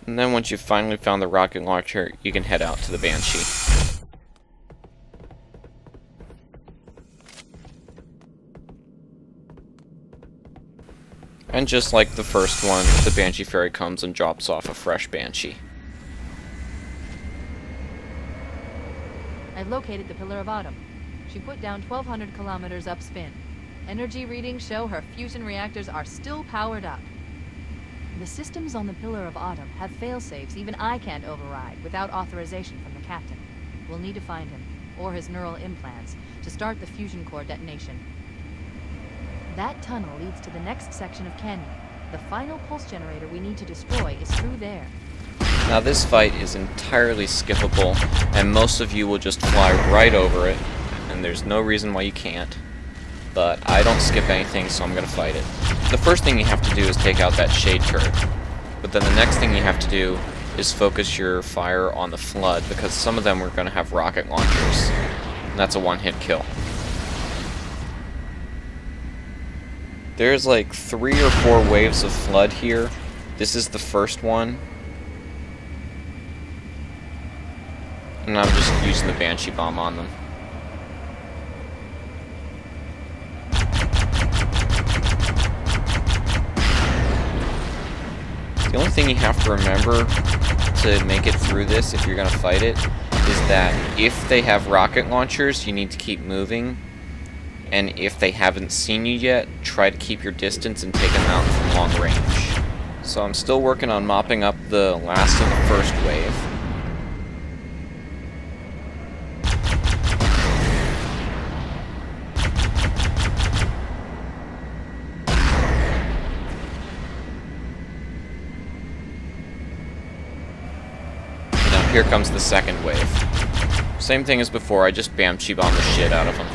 C: And then once you've finally found the rocket launcher, you can head out to the Banshee. And just like the first one, the Banshee Fairy comes and drops off a fresh Banshee.
D: I've located the Pillar of Autumn. She put down 1,200 kilometers upspin. Energy readings show her fusion reactors are still powered up. The systems on the Pillar of Autumn have failsafes even I can't override without authorization from the captain. We'll need to find him, or his neural implants, to start the fusion core detonation. That tunnel leads to the next section of canyon. The final pulse generator we need to destroy is through there.
C: Now this fight is entirely skippable, and most of you will just fly right over it, and there's no reason why you can't. But I don't skip anything, so I'm going to fight it. The first thing you have to do is take out that shade turret. But then the next thing you have to do is focus your fire on the Flood, because some of them are going to have rocket launchers. And that's a one-hit kill. There's like 3 or 4 waves of Flood here. This is the first one. And I'm just using the Banshee Bomb on them. The only thing you have to remember to make it through this, if you're going to fight it, is that if they have rocket launchers, you need to keep moving. And if they haven't seen you yet, try to keep your distance and take them out from long range. So I'm still working on mopping up the last of the first wave. Here comes the second wave. Same thing as before, I just Banshee bomb the shit out of them.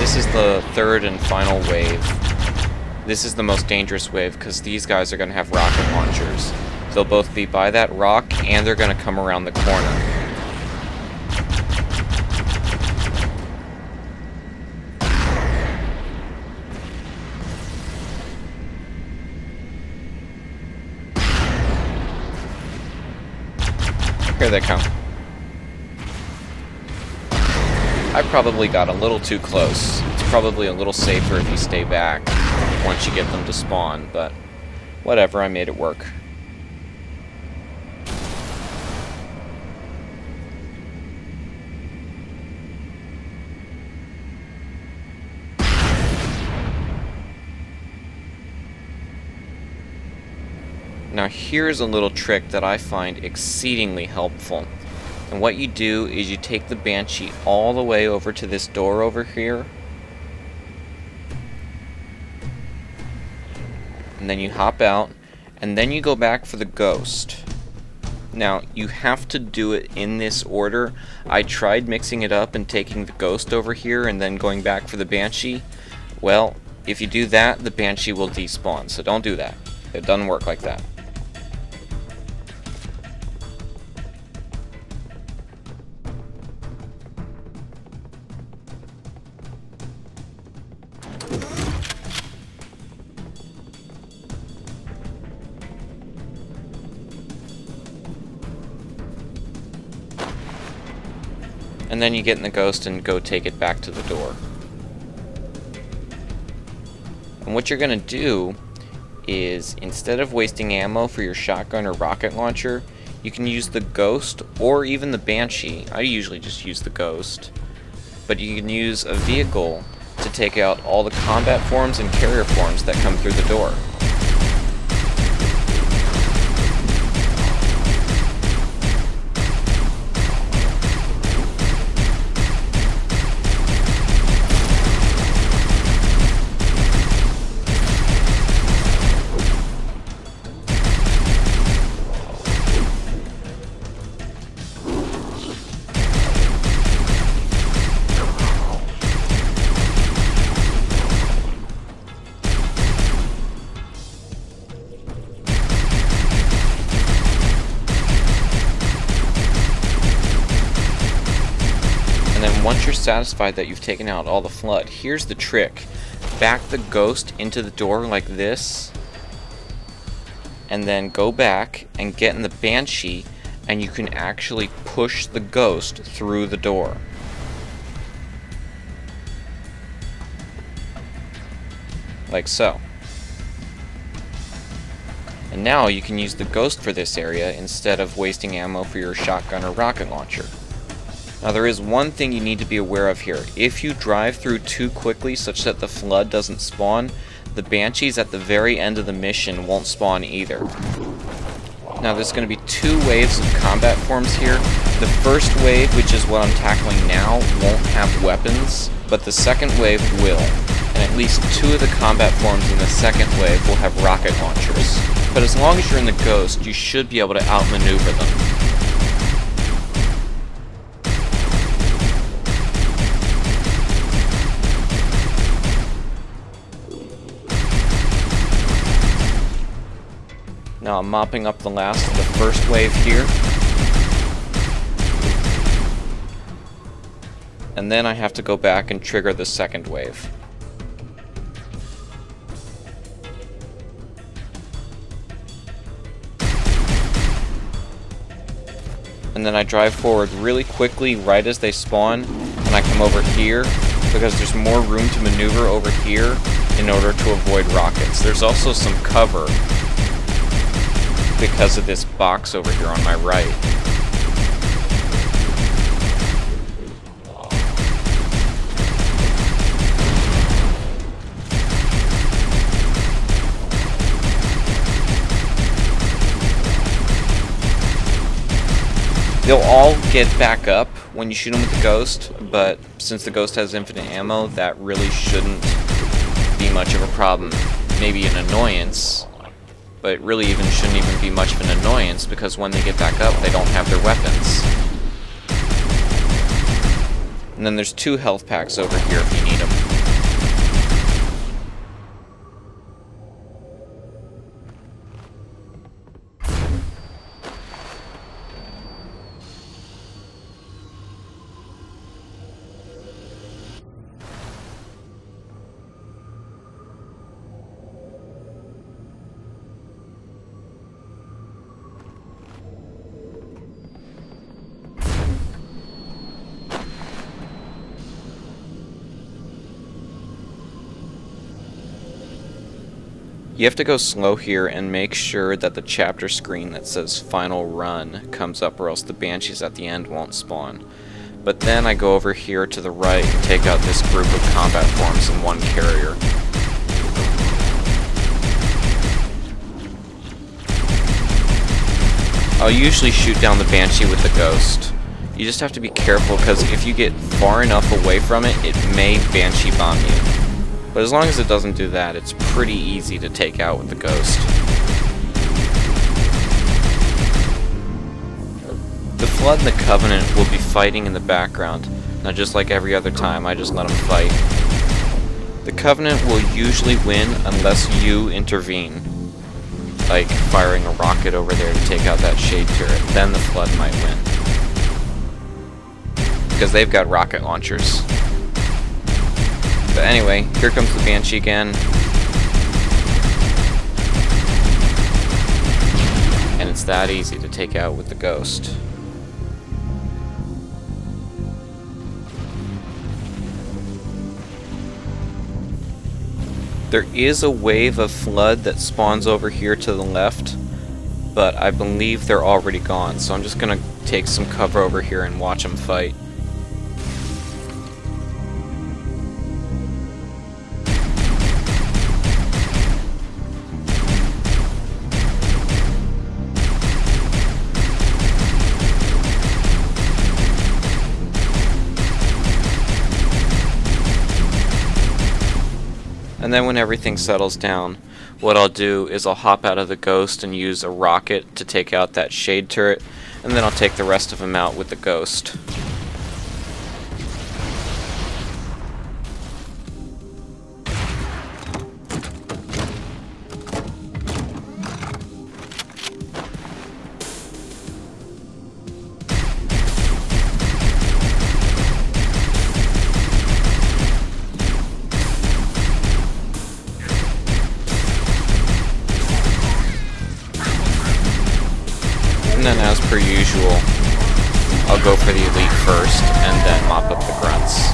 C: This is the third and final wave. This is the most dangerous wave because these guys are going to have rocket launchers. They'll both be by that rock and they're going to come around the corner. Here they come. I probably got a little too close. It's probably a little safer if you stay back once you get them to spawn, but whatever, I made it work. Now here's a little trick that I find exceedingly helpful. And what you do is you take the Banshee all the way over to this door over here. And then you hop out, and then you go back for the Ghost. Now, you have to do it in this order. I tried mixing it up and taking the Ghost over here and then going back for the Banshee. Well, if you do that, the Banshee will despawn, so don't do that. It doesn't work like that. And then you get in the Ghost and go take it back to the door. And what you're going to do is, instead of wasting ammo for your shotgun or rocket launcher, you can use the Ghost or even the Banshee. I usually just use the Ghost. But you can use a vehicle to take out all the combat forms and carrier forms that come through the door. satisfied that you've taken out all the Flood, here's the trick. Back the Ghost into the door like this, and then go back and get in the Banshee, and you can actually push the Ghost through the door. Like so. And now you can use the Ghost for this area instead of wasting ammo for your shotgun or rocket launcher. Now there is one thing you need to be aware of here. If you drive through too quickly such that the Flood doesn't spawn, the Banshees at the very end of the mission won't spawn either. Now there's going to be 2 waves of combat forms here. The first wave, which is what I'm tackling now, won't have weapons, but the second wave will. And at least 2 of the combat forms in the second wave will have rocket launchers. But as long as you're in the Ghost, you should be able to outmaneuver them. Now I'm mopping up the last of the first wave here. And then I have to go back and trigger the second wave. And then I drive forward really quickly right as they spawn, and I come over here because there's more room to maneuver over here in order to avoid rockets. There's also some cover because of this box over here on my right. They'll all get back up when you shoot them with the Ghost, but since the Ghost has infinite ammo, that really shouldn't be much of a problem. Maybe an annoyance, but it really shouldn't even be much of an annoyance because when they get back up, they don't have their weapons. And then there's 2 health packs over here if you need them. You have to go slow here and make sure that the chapter screen that says Final Run comes up, or else the Banshees at the end won't spawn. But then I go over here to the right and take out this group of combat forms in 1 carrier. I'll usually shoot down the Banshee with the Ghost. You just have to be careful because if you get far enough away from it, it may Banshee bomb you. But as long as it doesn't do that, it's pretty easy to take out with the Ghost. The Flood and the Covenant will be fighting in the background. Now just like every other time, I just let them fight. The Covenant will usually win unless you intervene. Like firing a rocket over there to take out that shade turret. Then the Flood might win. Because they've got rocket launchers. But anyway, here comes the Banshee again. And it's that easy to take out with the Ghost. There is a wave of Flood that spawns over here to the left, but I believe they're already gone, so I'm just gonna take some cover over here and watch them fight. And then when everything settles down, what I'll do is I'll hop out of the Ghost and use a rocket to take out that shade turret, and then I'll take the rest of them out with the Ghost. then as per usual, I'll go for the elite first, and then mop up the grunts.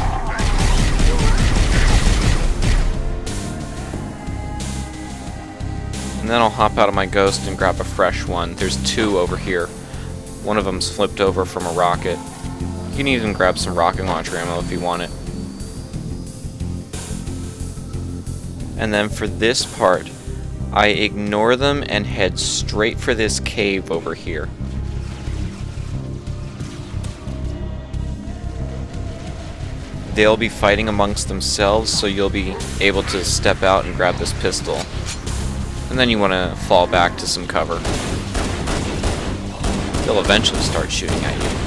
C: And then I'll hop out of my ghost and grab a fresh one. There's two over here. One of them's flipped over from a rocket. You can even grab some rocket launcher ammo if you want it. And then for this part, I ignore them and head straight for this cave over here. They'll be fighting amongst themselves, so you'll be able to step out and grab this pistol. And then you want to fall back to some cover. They'll eventually start shooting at you.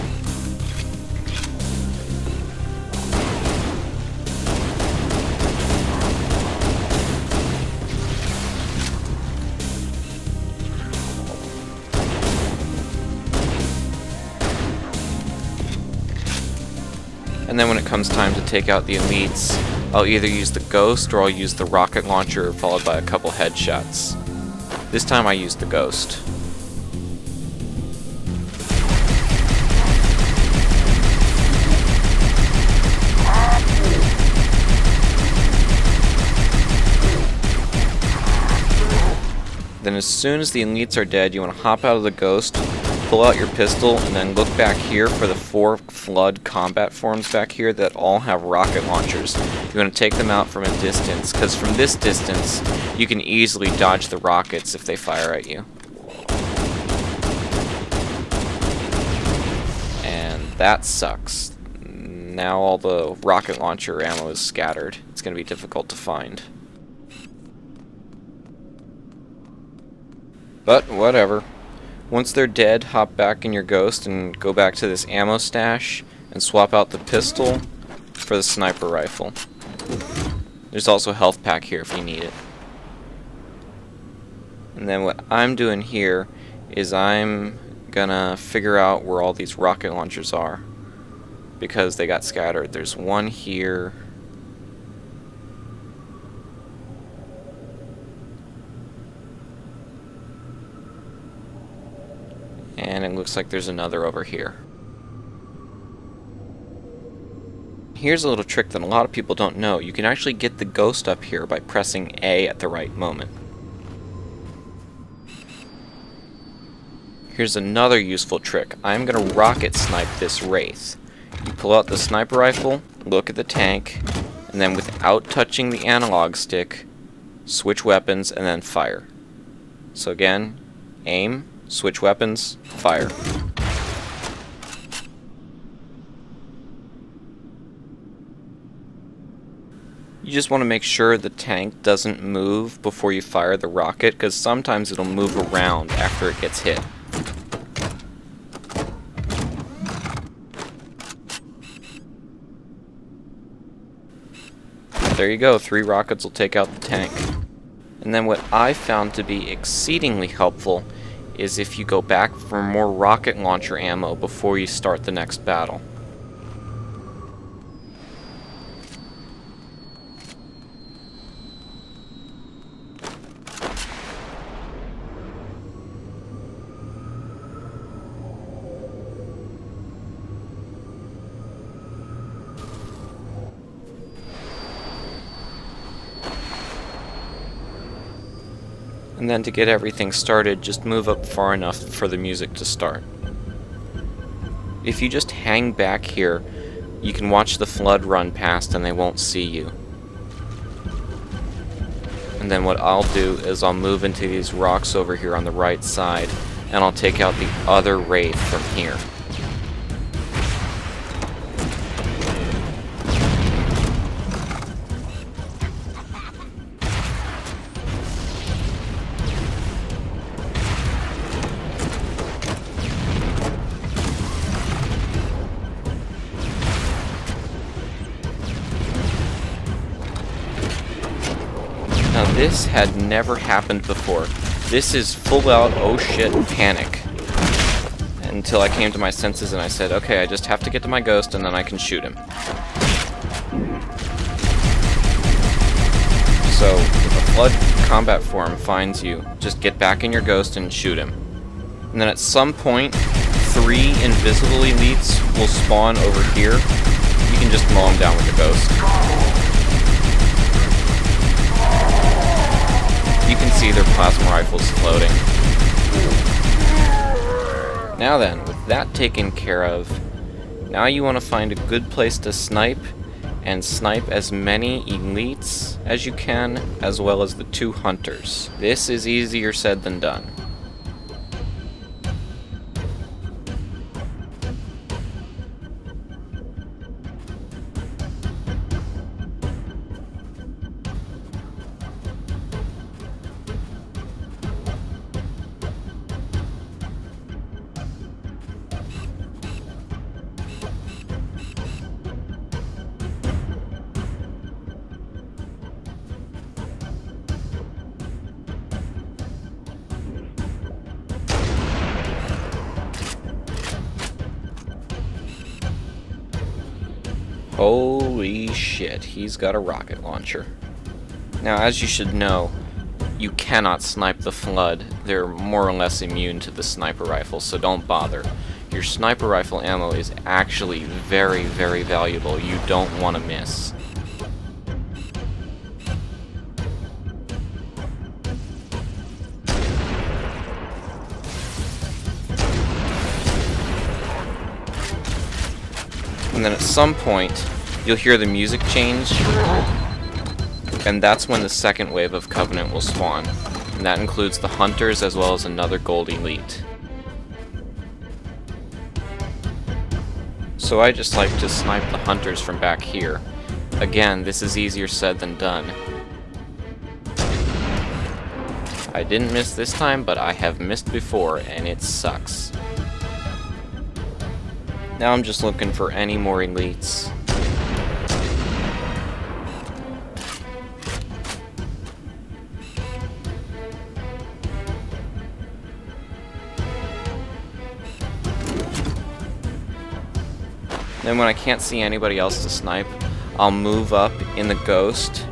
C: And then when it comes time to take out the elites, I'll either use the ghost or I'll use the rocket launcher followed by a couple headshots. This time I used the ghost. Then as soon as the elites are dead, you want to hop out of the ghost, pull out your pistol, and then look back here for the 4 flood combat forms back here that all have rocket launchers. You want to take them out from a distance, because from this distance, you can easily dodge the rockets if they fire at you. And that sucks. Now all the rocket launcher ammo is scattered. It's going to be difficult to find. But whatever. Once they're dead, hop back in your ghost and go back to this ammo stash and swap out the pistol for the sniper rifle. There's also a health pack here if you need it. And then what I'm doing here is I'm gonna figure out where all these rocket launchers are, because they got scattered. There's one here. And it looks like there's another over here. Here's a little trick that a lot of people don't know. You can actually get the ghost up here by pressing A at the right moment. Here's another useful trick. I'm going to rocket snipe this wraith. You pull out the sniper rifle, look at the tank, and then without touching the analog stick, switch weapons and then fire. So again, aim, switch weapons, fire. You just want to make sure the tank doesn't move before you fire the rocket, because sometimes it'll move around after it gets hit. There you go, 3 rockets will take out the tank. And then what I found to be exceedingly helpful is if you go back for more rocket launcher ammo before you start the next battle. And then to get everything started, just move up far enough for the music to start. If you just hang back here, you can watch the flood run past and they won't see you. And then what I'll do is I'll move into these rocks over here on the right side, and I'll take out the other wraith from here. Now this had never happened before. This is full out oh shit panic. Until I came to my senses and I said, okay, I just have to get to my ghost and then I can shoot him. So if a flood combat form finds you, just get back in your ghost and shoot him. And then at some point, 3 invisible elites will spawn over here. You can just mow them down with a ghost. You can see their plasma rifles floating. Now then, with that taken care of, now you want to find a good place to snipe, and snipe as many elites as you can, as well as the 2 hunters. This is easier said than done. Holy shit, he's got a rocket launcher. Now, as you should know, you cannot snipe the Flood. They're more or less immune to the sniper rifle, so don't bother. Your sniper rifle ammo is actually very, very valuable. You don't want to miss. And then at some point, you'll hear the music change, and that's when the second wave of Covenant will spawn. And that includes the Hunters as well as another Gold Elite. So I just like to snipe the Hunters from back here. Again, this is easier said than done. I didn't miss this time, but I have missed before, and it sucks. Now I'm just looking for any more elites. Then when I can't see anybody else to snipe, I'll move up in the Ghost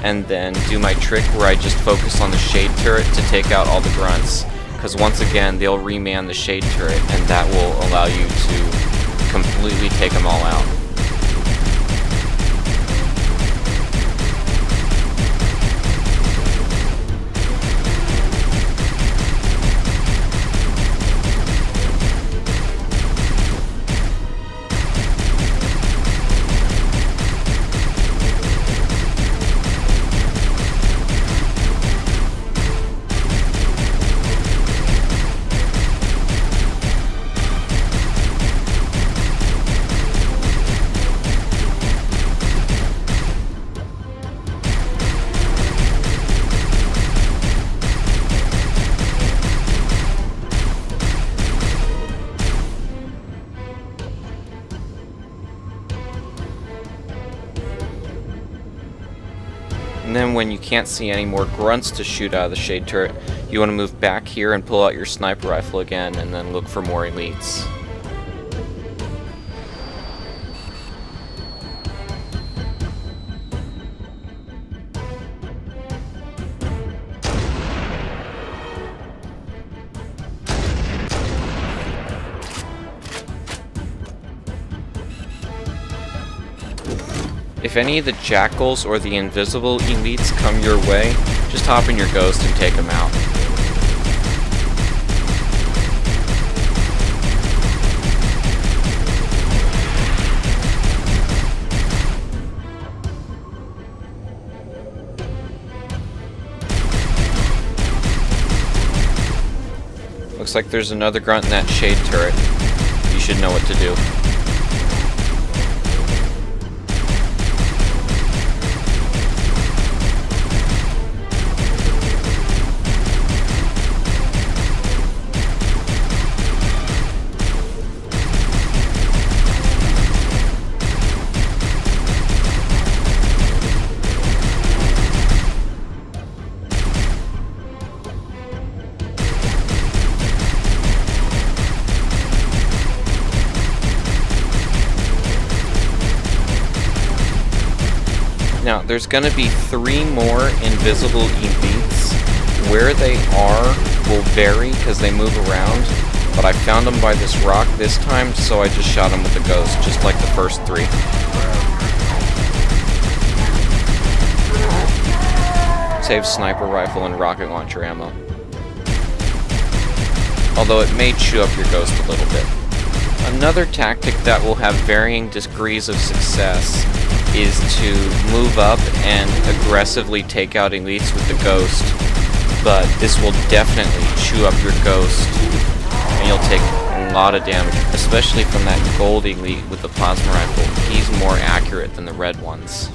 C: and then do my trick where I just focus on the Shade Turret to take out all the grunts. Because once again, they'll reman the Shade Turret, and that will allow you to completely take them all out. And then when you can't see any more grunts to shoot out of the Shade Turret, you want to move back here and pull out your sniper rifle again, and then look for more elites. If any of the Jackals or the invisible elites come your way, just hop in your Ghost and take them out. Looks like there's another grunt in that Shade Turret. You should know what to do. Now, there's going to be 3 more invisible elites Where they are will vary because they move around, but I found them by this rock this time, so I just shot them with the ghost, just like the first 3. Save sniper rifle and rocket launcher ammo. Although it may chew up your ghost a little bit. Another tactic that will have varying degrees of success is to move up and aggressively take out elites with the ghost, but this will definitely chew up your ghost, and you'll take a lot of damage, especially from that gold elite with the plasma rifle. He's more accurate than the red ones.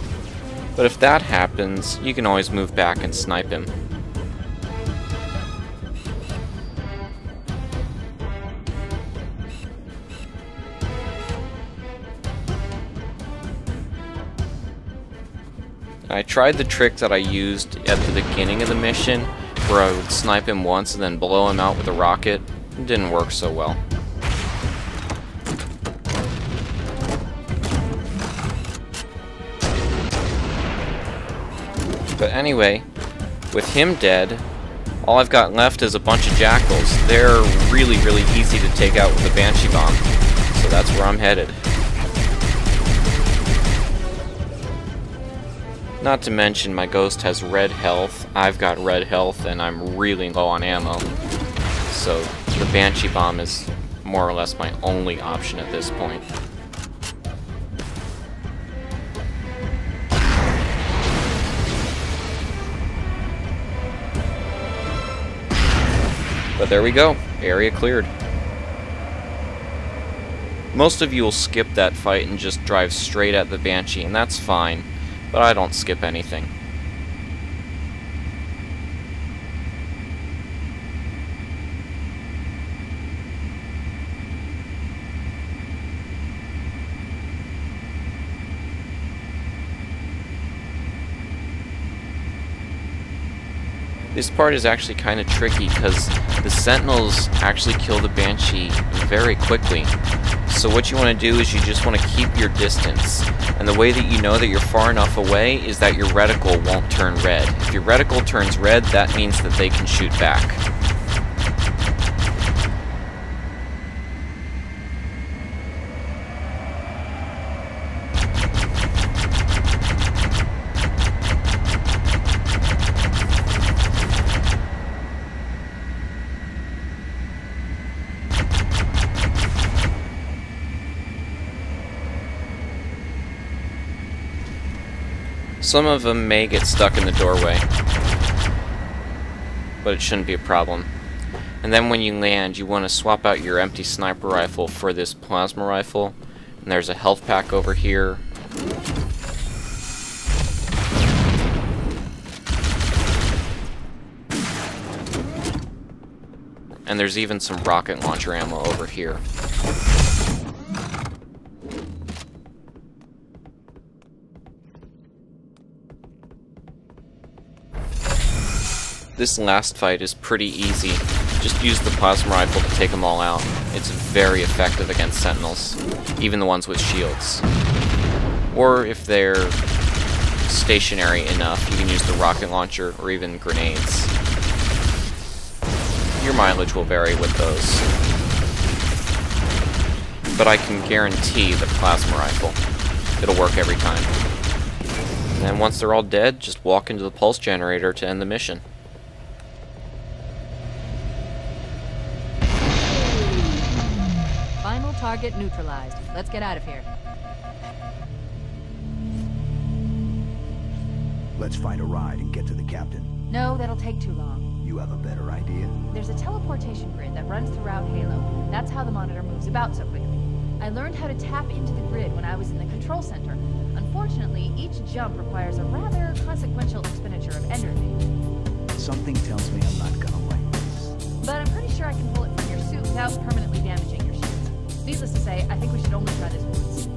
C: But if that happens, you can always move back and snipe him. I tried the trick that I used at the beginning of the mission, where I would snipe him once and then blow him out with a rocket. It didn't work so well. But anyway, with him dead, all I've got left is a bunch of jackals. They're really, really easy to take out with a Banshee bomb, so that's where I'm headed. Not to mention, my ghost has red health, I've got red health, and I'm really low on ammo. So the Banshee bomb is more or less my only option at this point. But there we go, area cleared. Most of you will skip that fight and just drive straight at the Banshee, and that's fine. But I don't skip anything. This part is actually kind of tricky because the Sentinels actually kill the Banshee very quickly. So what you want to do is you just want to keep your distance. And the way that you know that you're far enough away is that your reticle won't turn red. If your reticle turns red, that means that they can shoot back. Some of them may get stuck in the doorway, but it shouldn't be a problem. And then when you land, you want to swap out your empty sniper rifle for this plasma rifle. And there's a health pack over here. And there's even some rocket launcher ammo over here. This last fight is pretty easy. Just use the plasma rifle to take them all out. It's very effective against Sentinels, even the ones with shields. Or if they're stationary enough, you can use the rocket launcher or even grenades. Your mileage will vary with those. But I can guarantee the plasma rifle. It'll work every time. And then once they're all dead, just walk into the pulse generator to end the mission.
D: Final target neutralized. Let's get out of here.
B: Let's find a ride and get to the captain.
D: No, that'll take too long.
B: You have a better idea?
D: There's a teleportation grid that runs throughout Halo. That's how the monitor moves about so quickly. I learned how to tap into the grid when I was in the control center. Unfortunately, each jump requires a rather consequential expenditure of energy.
B: Something tells me I'm not gonna like this.
D: But I'm pretty sure I can pull it from your suit without permanently damaging your shields. Needless to say, I think we should only try this once.